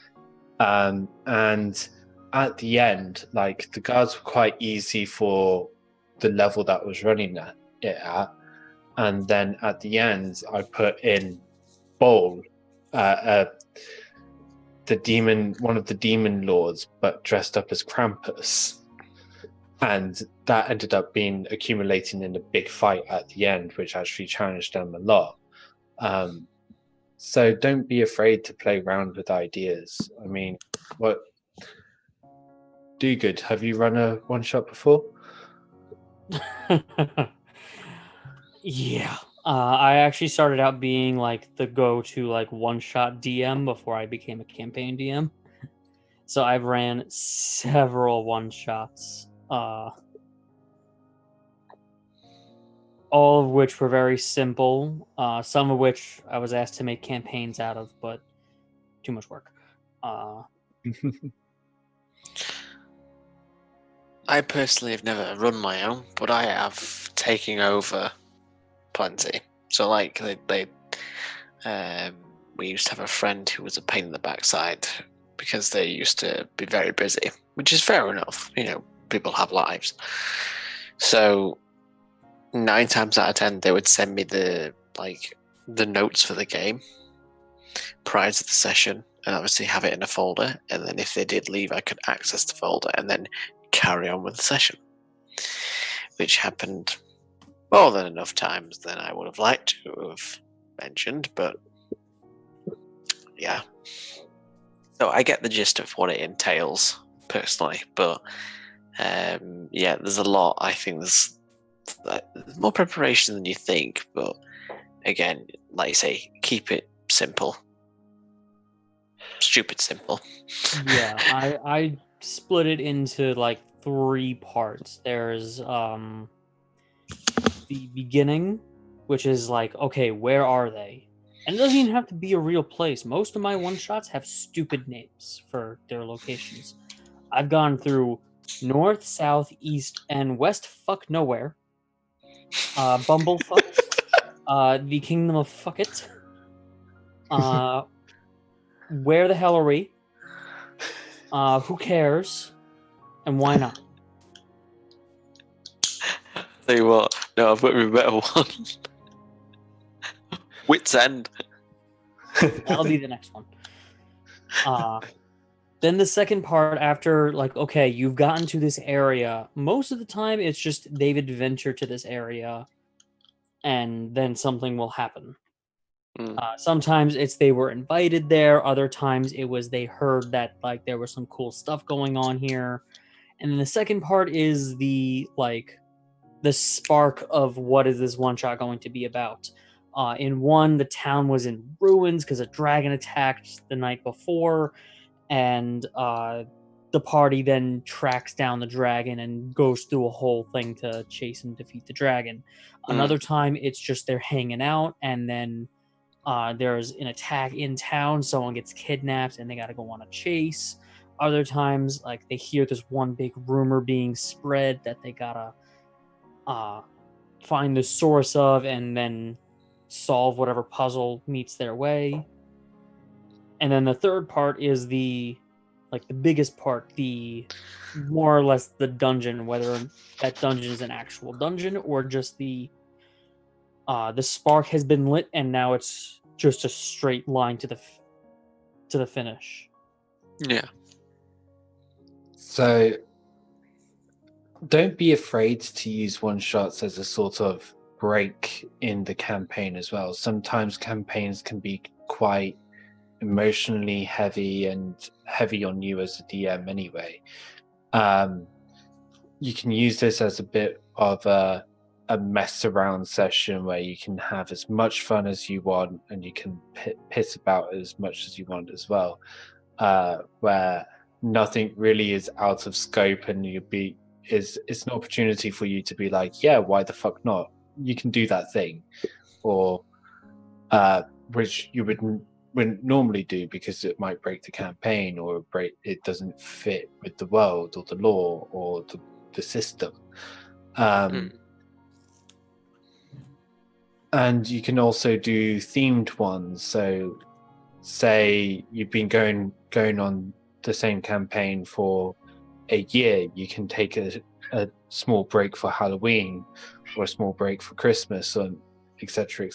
And at the end, like, the guards were quite easy for the level that was running at. And then at the end, I put in Bowl, one of the demon lords, but dressed up as Krampus. And that ended up accumulating in a big fight at the end, which actually challenged them a lot. So don't be afraid to play around with ideas. I mean, Do Good, have you run a one shot before? Yeah. I actually started out being like the go-to like one-shot DM before I became a campaign DM. So I've ran several one-shots, all of which were very simple, some of which I was asked to make campaigns out of, but too much work. I personally have never run my own, but I have taken over plenty. So like we used to have a friend who was a pain in the backside because they used to be very busy, which is fair enough. You know, people have lives. So 9 times out of 10, they would send me the notes for the game prior to the session, and obviously have it in a folder. And then if they did leave, I could access the folder and then carry on with the session, which happened more than enough times than I would have liked to have mentioned, but yeah. So I get the gist of what it entails personally, but yeah, there's a lot. I think there's more preparation than you think, but again, like you say, keep it simple. Stupid simple. Yeah, I split it into like 3 parts. There's the beginning, which is like, okay, where are they? And it doesn't even have to be a real place. Most of my one-shots have stupid names for their locations. I've gone through north, south, east, and west fuck nowhere. Bumblefuck. The Kingdom of Fuck It. Where the hell are we? Who cares? And why not? Tell you what, no, I've got a better one. Wits End. That'll be the next one. Then the second part, after, like, okay, you've gotten to this area. Most of the time, it's just they've adventured to this area, and then something will happen. Sometimes it's they were invited there. Other times it was they heard that like there was some cool stuff going on here. And then the second part is the spark of what is this one shot going to be about. In one, the town was in ruins because a dragon attacked the night before, and the party then tracks down the dragon and goes through a whole thing to chase and defeat the dragon. Another time, it's just they're hanging out, and then there's an attack in town, someone gets kidnapped, and they got to go on a chase. Other times, like they hear this one big rumor being spread that they gotta find the source of, and then solve whatever puzzle meets their way. And then the third part is the biggest part, the more or less the dungeon, whether that dungeon is an actual dungeon or just the spark has been lit and now it's just a straight line to the finish. Yeah. So don't be afraid to use one shots as a sort of break in the campaign as well. Sometimes campaigns can be quite emotionally heavy and heavy on you as a DM anyway. You can use this as a bit of a mess around session where you can have as much fun as you want and you can piss about as much as you want as well, where nothing really is out of scope and it's an opportunity for you to be like, yeah, why the fuck not? You can do that thing, or which you wouldn't normally do because it might break the campaign or it doesn't fit with the world or the lore or the system. And you can also do themed ones. So say you've been going on the same campaign for a year, you can take a small break for Halloween or a small break for Christmas, and etc.,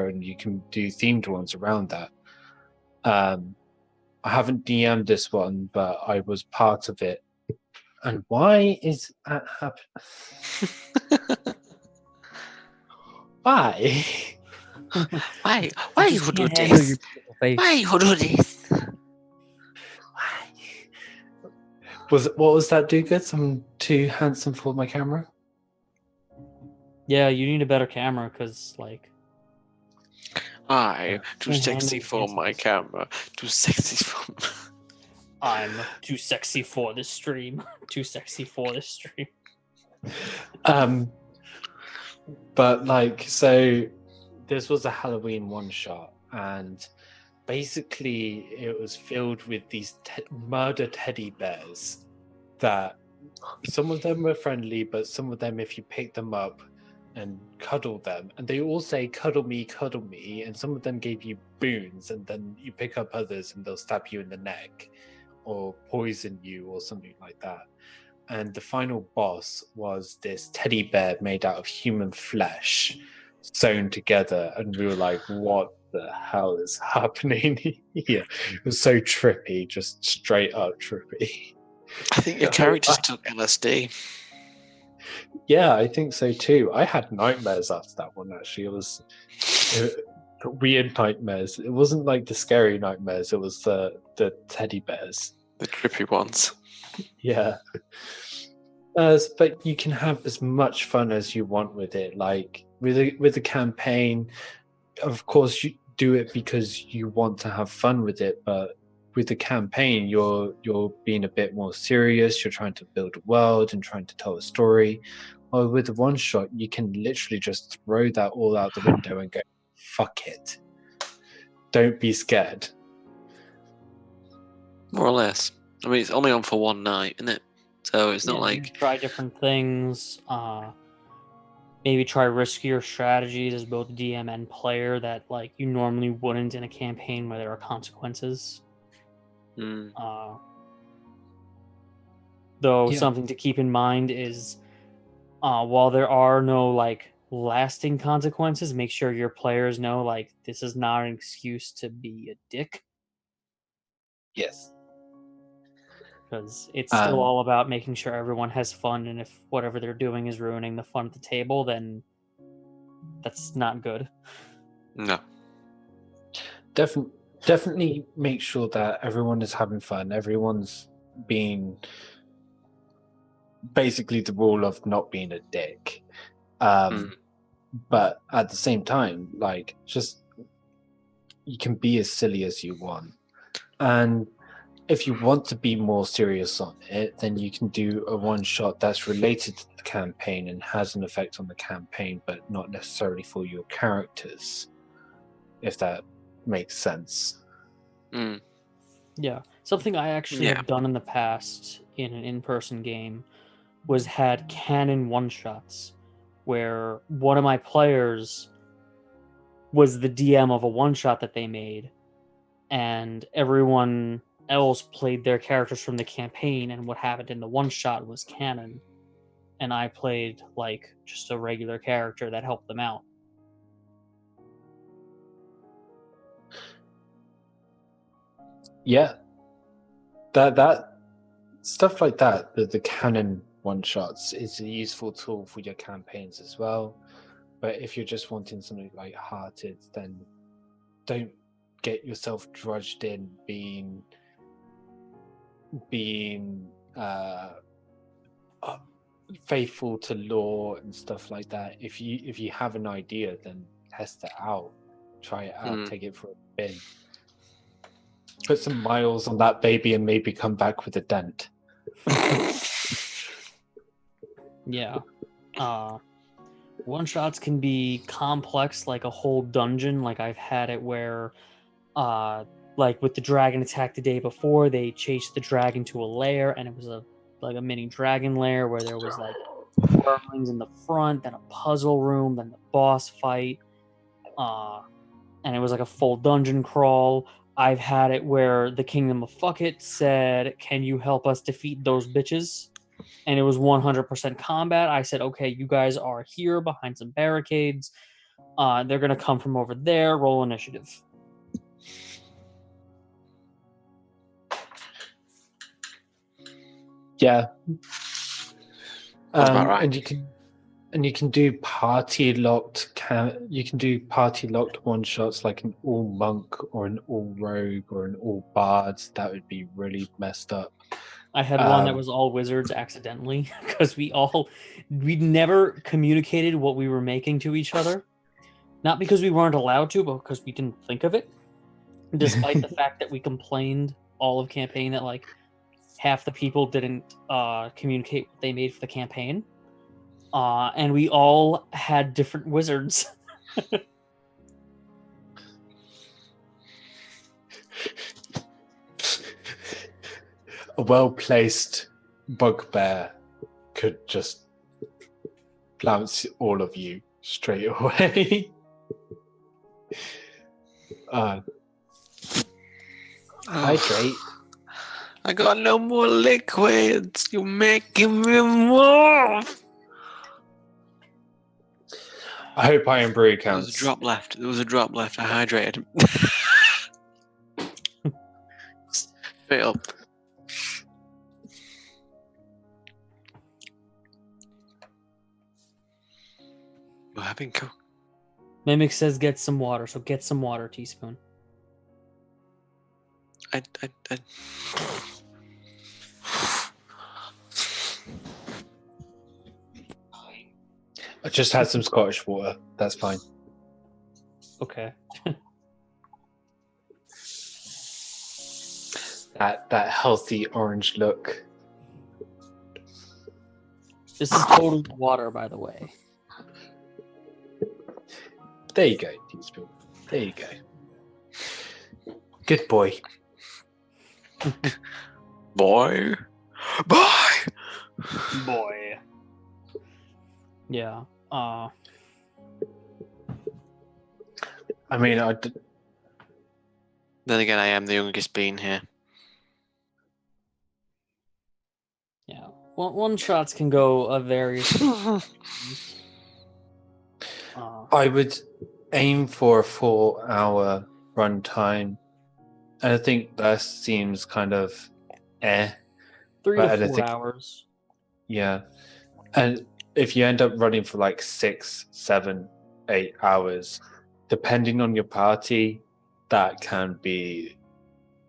and you can do themed ones around that. I haven't DM'd this one, but I was part of it. And why is that happening? Why? Why you do this? Why you do this? What was that, Dugas? I'm too handsome for my camera. Yeah, you need a better camera because I too sexy for my camera. Too sexy for. I'm too sexy for this stream. Too sexy for this stream. But like, so this was a Halloween one shot, and basically it was filled with these murder teddy bears that some of them were friendly, but some of them, if you pick them up and cuddle them, and they all say cuddle me, and some of them gave you boons, and then you pick up others and they'll stab you in the neck or poison you or something like that. And the final boss was this teddy bear made out of human flesh sewn together, and we were like, what the hell is happening here? It was so trippy, just straight up trippy. I think your characters took LSD. Yeah, I think so too. I had nightmares after that one, actually. It was weird nightmares. It wasn't like the scary nightmares, it was the teddy bears. The trippy ones. Yeah. But you can have as much fun as you want with it. Like with the campaign, of course you do it because you want to have fun with it, but with the campaign you're being a bit more serious. You're trying to build a world and trying to tell a story. Or with the one shot, you can literally just throw that all out the window and go, fuck it. Don't be scared. More or less. I mean, it's only on for one night, isn't it? So it's not like... Try different things. Maybe try riskier strategies as both DM and player that like you normally wouldn't in a campaign where there are consequences. Though something to keep in mind is while there are no like lasting consequences, make sure your players know like this is not an excuse to be a dick. Yes. Because it's still all about making sure everyone has fun, and if whatever they're doing is ruining the fun at the table, then that's not good. No. Definitely make sure that everyone is having fun. Everyone's being basically the rule of not being a dick. But at the same time, like, just you can be as silly as you want. And if you want to be more serious on it, then you can do a one shot that's related to the campaign and has an effect on the campaign, but not necessarily for your characters, if that makes sense. Yeah. Something I actually have done in the past in an in-person game was had canon one-shots where one of my players was the DM of a one-shot that they made, and everyone else played their characters from the campaign, and what happened in the one-shot was canon, and I played like just a regular character that helped them out. Yeah, that stuff like that, the canon one shots is a useful tool for your campaigns as well. But if you're just wanting something light-hearted, then don't get yourself drudged in being faithful to lore and stuff like that. If you have an idea, then test it out, try it out, take it for a spin. Put some miles on that baby and maybe come back with a dent. Yeah. One-shots can be complex, like a whole dungeon. Like I've had it where, like with the dragon attack the day before, they chased the dragon to a lair, and it was a mini dragon lair where there was like wormlings in the front, then a puzzle room, then the boss fight, and it was like a full dungeon crawl. I've had it where the Kingdom of Fuck It said, "Can you help us defeat those bitches?" And it was 100% combat. I said, "Okay, you guys are here behind some barricades. They're gonna come from over there. Roll initiative." Yeah. About right. And you can do party locked one shots, like an all monk or an all rogue or an all bards. That would be really messed up. I had one that was all wizards accidentally because we never communicated what we were making to each other. Not because we weren't allowed to, but because we didn't think of it. Despite the fact that we complained all of campaign that like half the people didn't communicate what they made for the campaign, and we all had different wizards. A well-placed bugbear could just pounce all of you straight away. Hydrate. I got no more liquids. You're making me move. I hope Iron Brew There was counts. a drop left. There was a drop left. I hydrated. Straight up. You're having coke. Mimic says get some water, so get some water, Teaspoon. I just had some Scottish water. That's fine. Okay. That healthy orange look. This is total water, by the way. There you go, Teaspoon. There you go. Good boy. boy. Boy. Yeah. I mean, Then again, I am the youngest being here. Yeah. One shots can go a various. I would aim for a 4-hour runtime. And I think that seems kind of 3 but I to don't 4 think- hours. yeah. And if you end up running for like 6, 7, 8 hours, depending on your party, that can be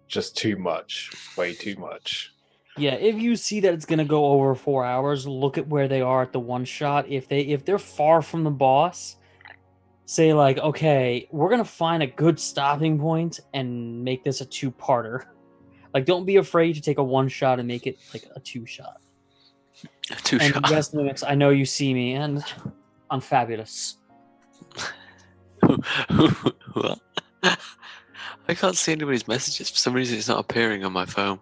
just too much, way too much. Yeah, if you see that it's gonna go over 4 hours, look at where they are at the one shot. If they're far from the boss, say like, okay, we're gonna find a good stopping point and make this a 2-parter. Like, don't be afraid to take a 1 shot and make it like a 2 shot. Two And shot. yes, Mimics, I know you see me, and I'm fabulous. What? I can't see anybody's messages. For some reason, it's not appearing on my phone.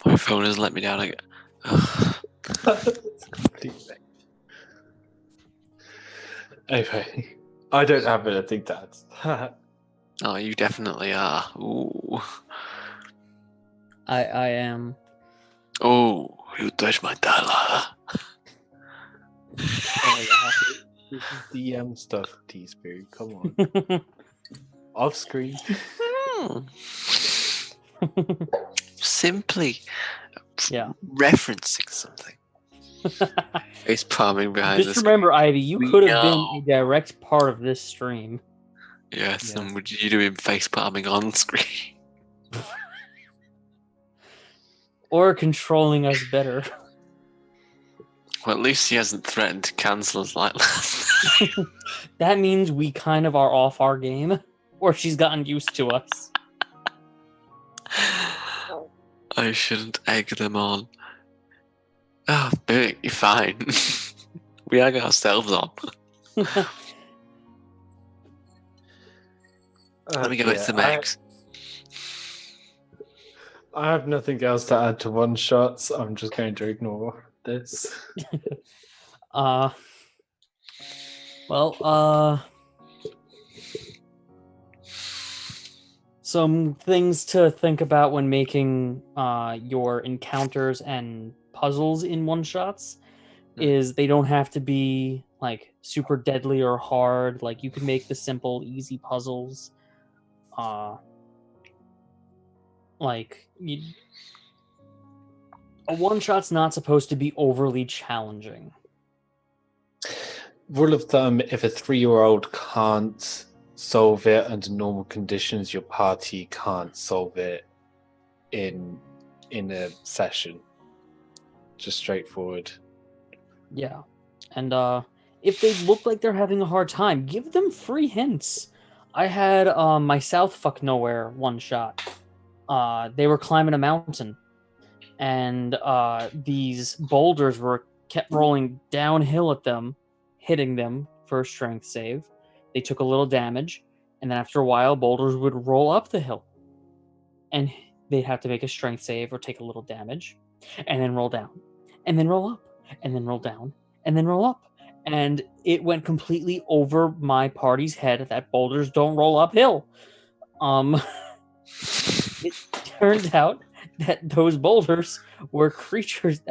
My phone has let me down again. Anyway, I don't have anything to add. Oh, you definitely are. Ooh. I am. Oh, you touched my dollar. Oh, yeah. This is DM stuff, Teaspoon. Come on. Off screen. Simply Yeah. referencing something. Face palming behind Just us. remember, Ivy, you We could have been know. a direct part of this stream. Yes, Yeah. and would you doing face palming on screen? Or controlling us better. Well, at least he hasn't threatened to cancel us like last night. That means we kind of are off our game. Or she's gotten used to us. I shouldn't egg them on. Oh, Billy, you're fine. We egg ourselves on. Let me go with the max. I have nothing else to add to one shots. I'm just going to ignore this. Some things to think about when making your encounters and puzzles in one-shots is they don't have to be like super deadly or hard. Like, you can make the simple, easy puzzles. A one-shot's not supposed to be overly challenging. Rule of thumb, if a 3-year-old can't solve it under normal conditions, your party can't solve it in a session. Just straightforward. Yeah. And if they look like they're having a hard time, give them free hints. I had my South Fuck Nowhere one shot. They were climbing a mountain, and these boulders kept rolling downhill at them, hitting them for a strength save. They took a little damage, and then after a while, boulders would roll up the hill, and they'd have to make a strength save or take a little damage, and then roll down, and then roll up, and then roll down, and then roll up. And it went completely over my party's head that boulders don't roll uphill. It turned out that those boulders were creatures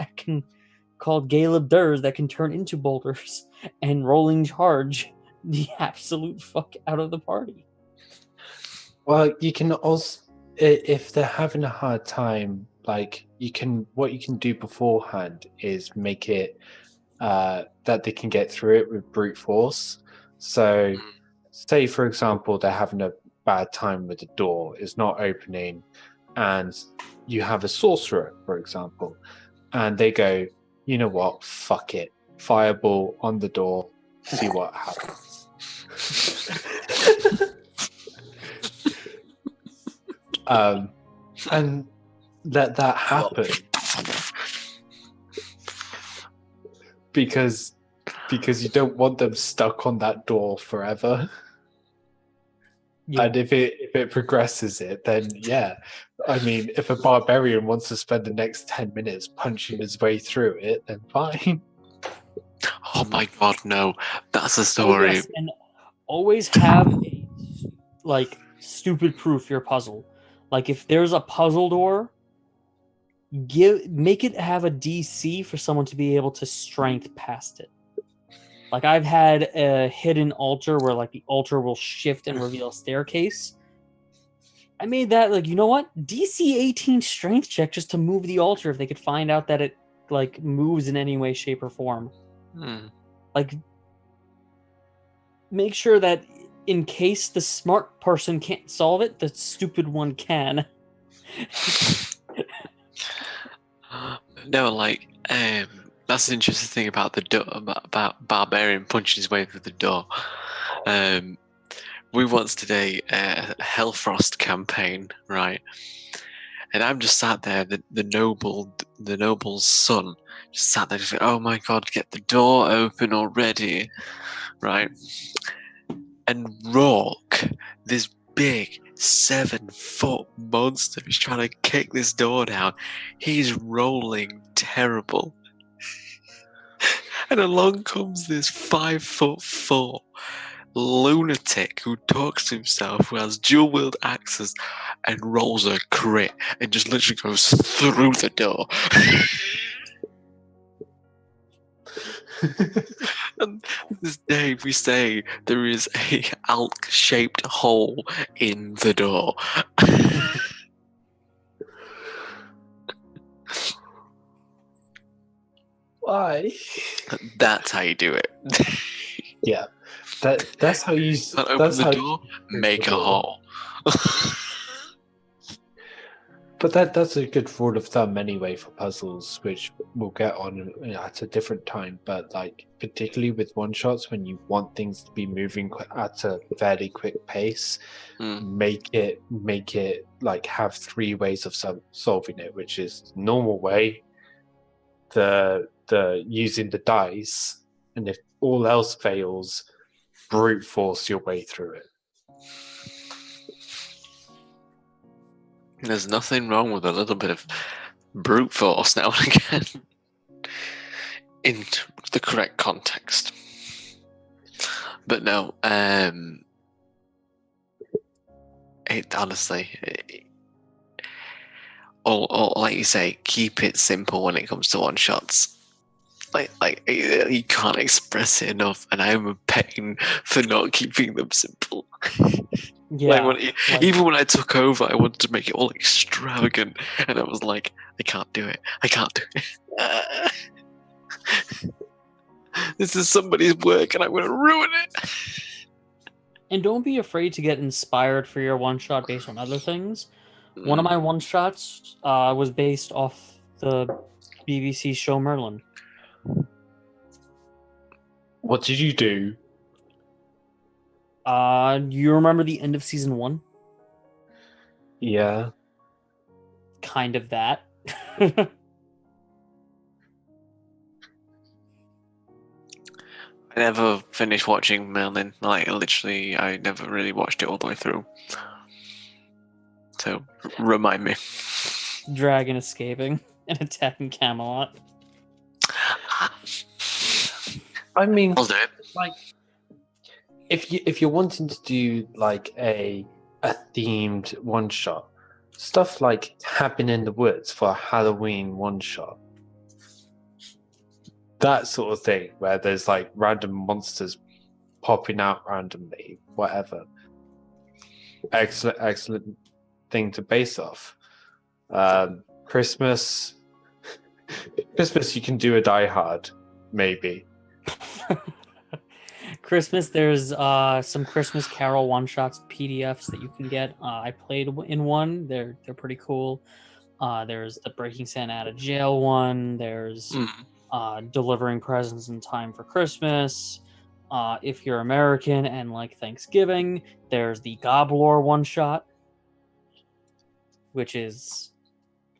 called Galeb Durs that can turn into boulders and rolling charge the absolute fuck out of the party. Well, you can also, if they're having a hard time, like what you can do beforehand is make it that they can get through it with brute force. So, say for example, they're having a bad time with the door, it's not opening, and you have a sorcerer, for example, and they go, you know what, fuck it, fireball on the door, see what happens. And let that happen because you don't want them stuck on that door forever. Yeah. And if it progresses it, then yeah. I mean, if a barbarian wants to spend the next 10 minutes punching his way through it, then fine. Oh my god, no. That's a story. Yes, and always have a stupid proof your puzzle. Like if there's a puzzle door, make it have a DC for someone to be able to strength past it. Like I've had a hidden altar where like the altar will shift and reveal a staircase. I made that like, you know what? DC 18 strength check just to move the altar if they could find out that it like moves in any way, shape, or form. Like make sure that in case the smart person can't solve it, the stupid one can. No, like, that's an interesting thing about the door, about barbarian punching his way through the door. We once did a Hellfrost campaign, right? And I'm just sat there, the noble's son, just sat there, just like, oh my god, get the door open already, right? And Rourke, this big 7-foot monster, is trying to kick this door down. He's rolling terrible. And along comes this 5'4" lunatic who talks to himself, who has dual wield axes, and rolls a crit and just literally goes through the door. And this day we say there is a alk-shaped hole in the door. Why? That's how you do it. Yeah, that's how you. Open That's the how door, make a hole. But that's a good rule of thumb anyway for puzzles, which we'll get on at a different time. But like particularly with one shots, when you want things to be moving at a fairly quick pace, make it like have 3 ways of solving it, which is normal way, the using the dice, and if all else fails, brute force your way through it. There's nothing wrong with a little bit of brute force now and again in the correct context. But no, it honestly, or like you say, keep it simple when it comes to one shots. Like you can't express it enough, and I'm a pain for not keeping them simple. Yeah. Even when I took over, I wanted to make it all extravagant, and I was like, I can't do it. This is somebody's work, and I'm going to ruin it. And don't be afraid to get inspired for your one shot based on other things. One of my one shots was based off the BBC show Merlin. What did you do? You remember the end of season 1? Yeah. Kind of that. I never finished watching Merlin. Like, literally, I never really watched it all the way through. So, remind me. Dragon escaping and attacking Camelot. I mean, I'll do it. like, if you're wanting to do like a themed one shot, stuff like Cabin in the Woods for a Halloween one shot, that sort of thing, where there's like random monsters popping out randomly, whatever. Excellent thing to base off. Christmas, you can do a Die Hard, maybe. Christmas, there's some Christmas Carol one-shots PDFs that you can get. I played in one. They're pretty cool. There's the Breaking Santa Out of Jail one. There's delivering presents in time for Christmas. If you're American and like Thanksgiving, there's the Goblor one-shot, which is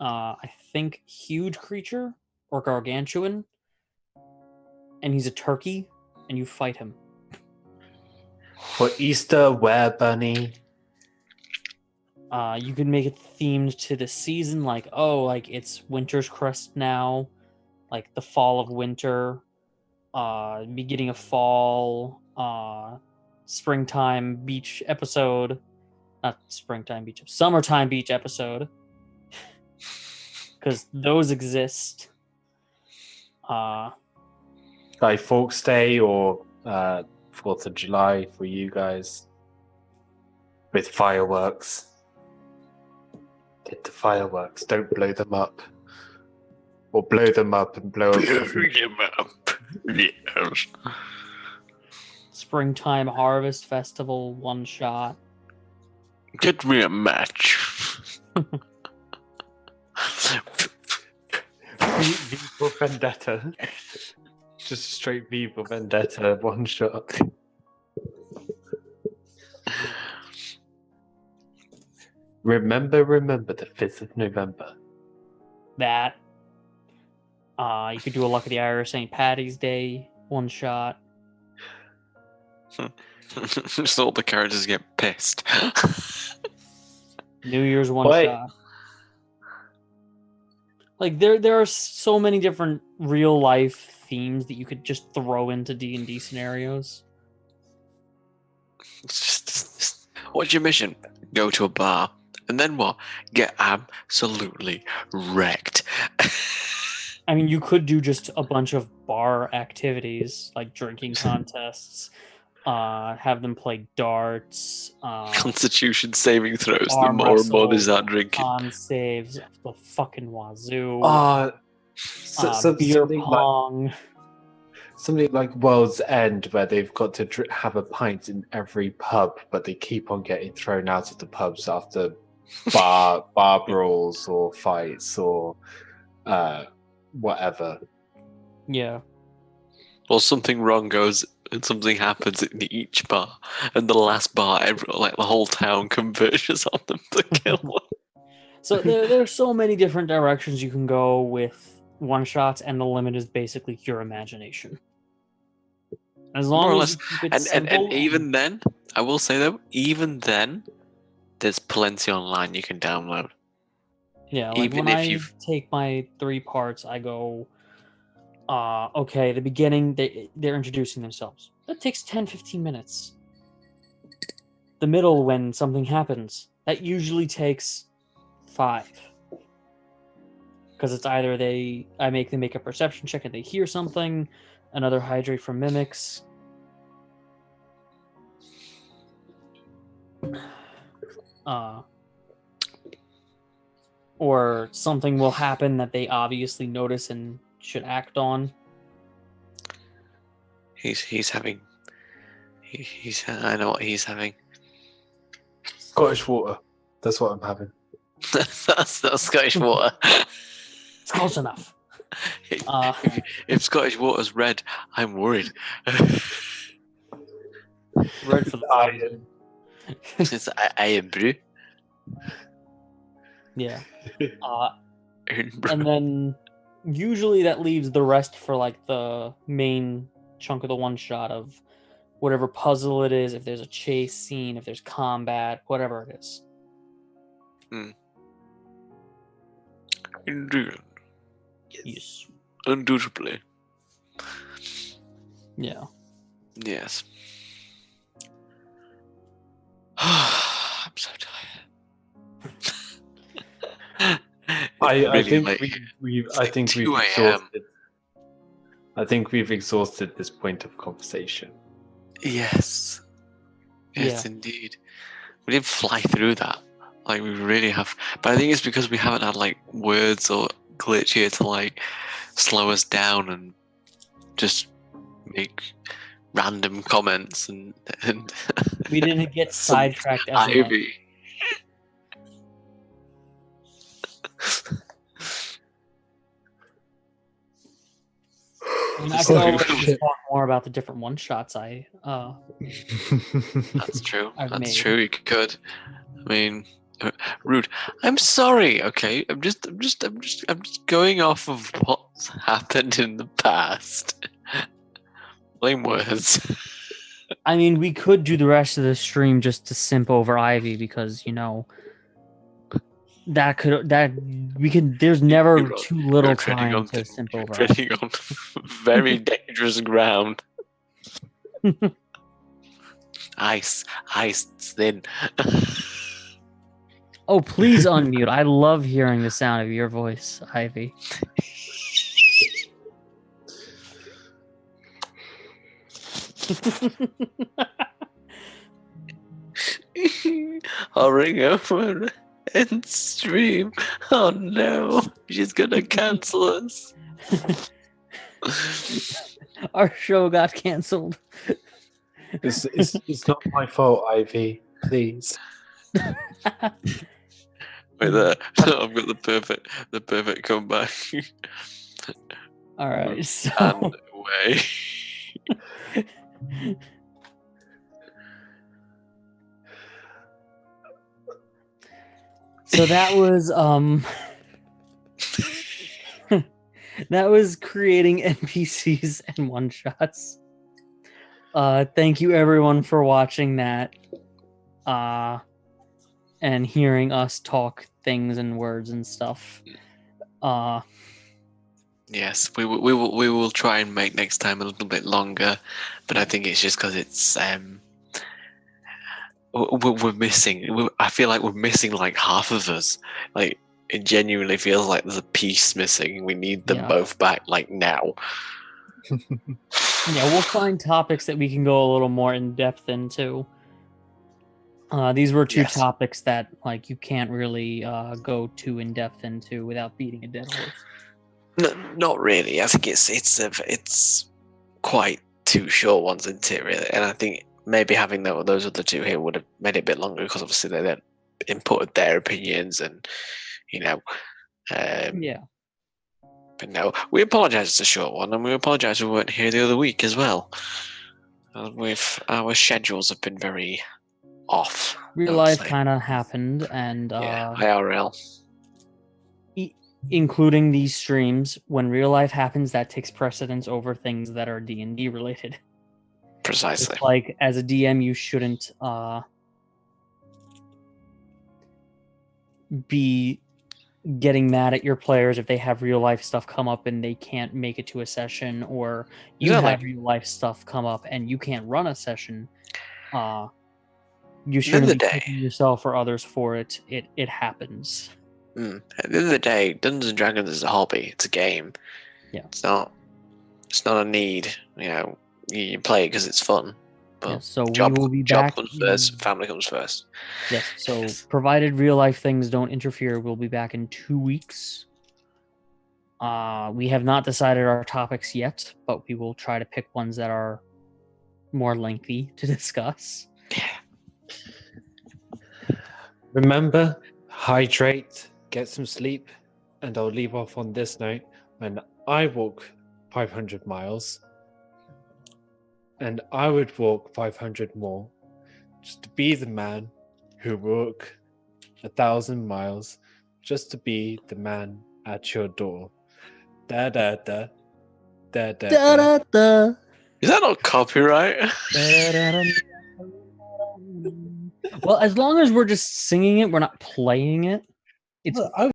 I think huge creature or gargantuan, and he's a turkey, and you fight him. For Easter, Were Bunny. You can make it themed to the season, like it's Winter's Crest now, like the fall of winter, beginning of fall, springtime beach episode, not springtime beach, summertime beach episode, because those exist. Guy Fawkes Day or 4th of July for you guys. With fireworks. Get the fireworks, don't blow them up. Or blow them up and blow up. Yes. Springtime Harvest Festival one shot. Get me a match. V for Vendetta. Just straight V for Vendetta one shot. Remember the 5th of November. That. You could do a Luck of the Irish St. Patty's Day one shot. So all the characters get pissed. New Year's one Wait. shot. Like there are so many different real life themes that you could just throw into D&D scenarios. What's your mission? Go to a bar. And then what? Get absolutely wrecked. I mean, you could do just a bunch of bar activities like drinking contests, have them play darts, Constitution saving throws. The more and more they start drinking. con saves, the fucking wazoo, beer Something pong. something like World's End, where they've got to have a pint in every pub, but they keep on getting thrown out of the pubs after bar brawls or fights or whatever. Yeah. Or something wrong goes and something happens in each bar, and the last bar, the whole town converges on them to kill them. So there's so many different directions you can go with one shots, and the limit is basically your imagination. As long More or as less. you keep it simple, And even then, I will say though, even then, there's plenty online you can download. yeah, like even when if I you've- take my 3 parts, I go, okay, the beginning, they're introducing themselves. That takes 10-15 minutes. The middle, when something happens, that usually takes 5. Because it's either I make them make a perception check and they hear something, another hydrate from mimics. Or something will happen that they obviously notice and should act on. He's having. I know what he's having. Scottish water. That's what I'm having. That's not Scottish water. It's close enough. If Scottish water's red, I'm worried. Right for the Iron. It's iron brew. Yeah. And then usually that leaves the rest for like the main chunk of the one shot of whatever puzzle it is, if there's a chase scene, if there's combat, whatever it is. Indeed. Yes. Undoubtedly. Yeah. Yes. I'm so tired. I think late. we've It's I like think 2 we've a.m. exhausted. I think we've exhausted this point of conversation. Yes. Yes, Yeah. indeed. We didn't fly through that. Like, we really have. But I think it's because we haven't had, like, words or glitch here to, like, slow us down and just make random comments and We didn't get some sidetracked as much. Ivy. I mean, I could always just talk more about the different one shots That's true. I've That's made. true. You could. I mean, rude. I'm sorry. Okay. I'm just going off of what's happened in the past. Blame words. I mean, we could do the rest of the stream just to simp over Ivy because, there's never You're too little you're treading time on to simp you're over treading on very dangerous ground. Ice thin. Oh, please unmute. I love hearing the sound of your voice, Ivy. Hovering over end stream. Oh no, she's gonna cancel us. Our show got canceled. It's not my fault, Ivy. Please. Wait there. I've got the perfect comeback. All right, so And away. so that was that was creating NPCs and one shots. Thank you everyone for watching that. And hearing us talk things and words and stuff. Yes, we will try and make next time a little bit longer, but I think it's just because it's we're missing. I feel like we're missing like half of us. Like it genuinely feels like there's a piece missing. We need them both back like now. Yeah, we'll find topics that we can go a little more in depth into. These were two topics that like you can't really go too in depth into without beating a dead horse. No, not really. I think it's quite two short ones, isn't it? Really, and I think maybe having those other two here would have made it a bit longer because obviously they then inputted their opinions and yeah. But no, we apologise it's a short one, and we apologise we weren't here the other week as well. Our schedules have been very off. Real life kind of happened, and IRL. Including these streams, when real life happens, that takes precedence over things that are D&D related. Precisely. It's like as a DM, you shouldn't be getting mad at your players if they have real life stuff come up and they can't make it to a session, or you have real life stuff come up and you can't run a session. You shouldn't be kicking yourself or others for it. It happens. At the end of the day, Dungeons and Dragons is a hobby. It's a game. Yeah. It's not a need. You play it because it's fun. But so we will be back. Job comes first. Family comes first. Yes. So provided real life things don't interfere, we'll be back in 2 weeks. We have not decided our topics yet, but we will try to pick ones that are more lengthy to discuss. Yeah. Remember, hydrate, get some sleep, and I'll leave off on this note. When I walk 500 miles, And I would walk 500 more just to be the man who walk 1,000 miles just to be the man at your door. Da da da. Da da da. Da-da-da. Is that not copyright? Da-da-da-da. Well, as long as we're just singing it, we're not playing it. It's Well, I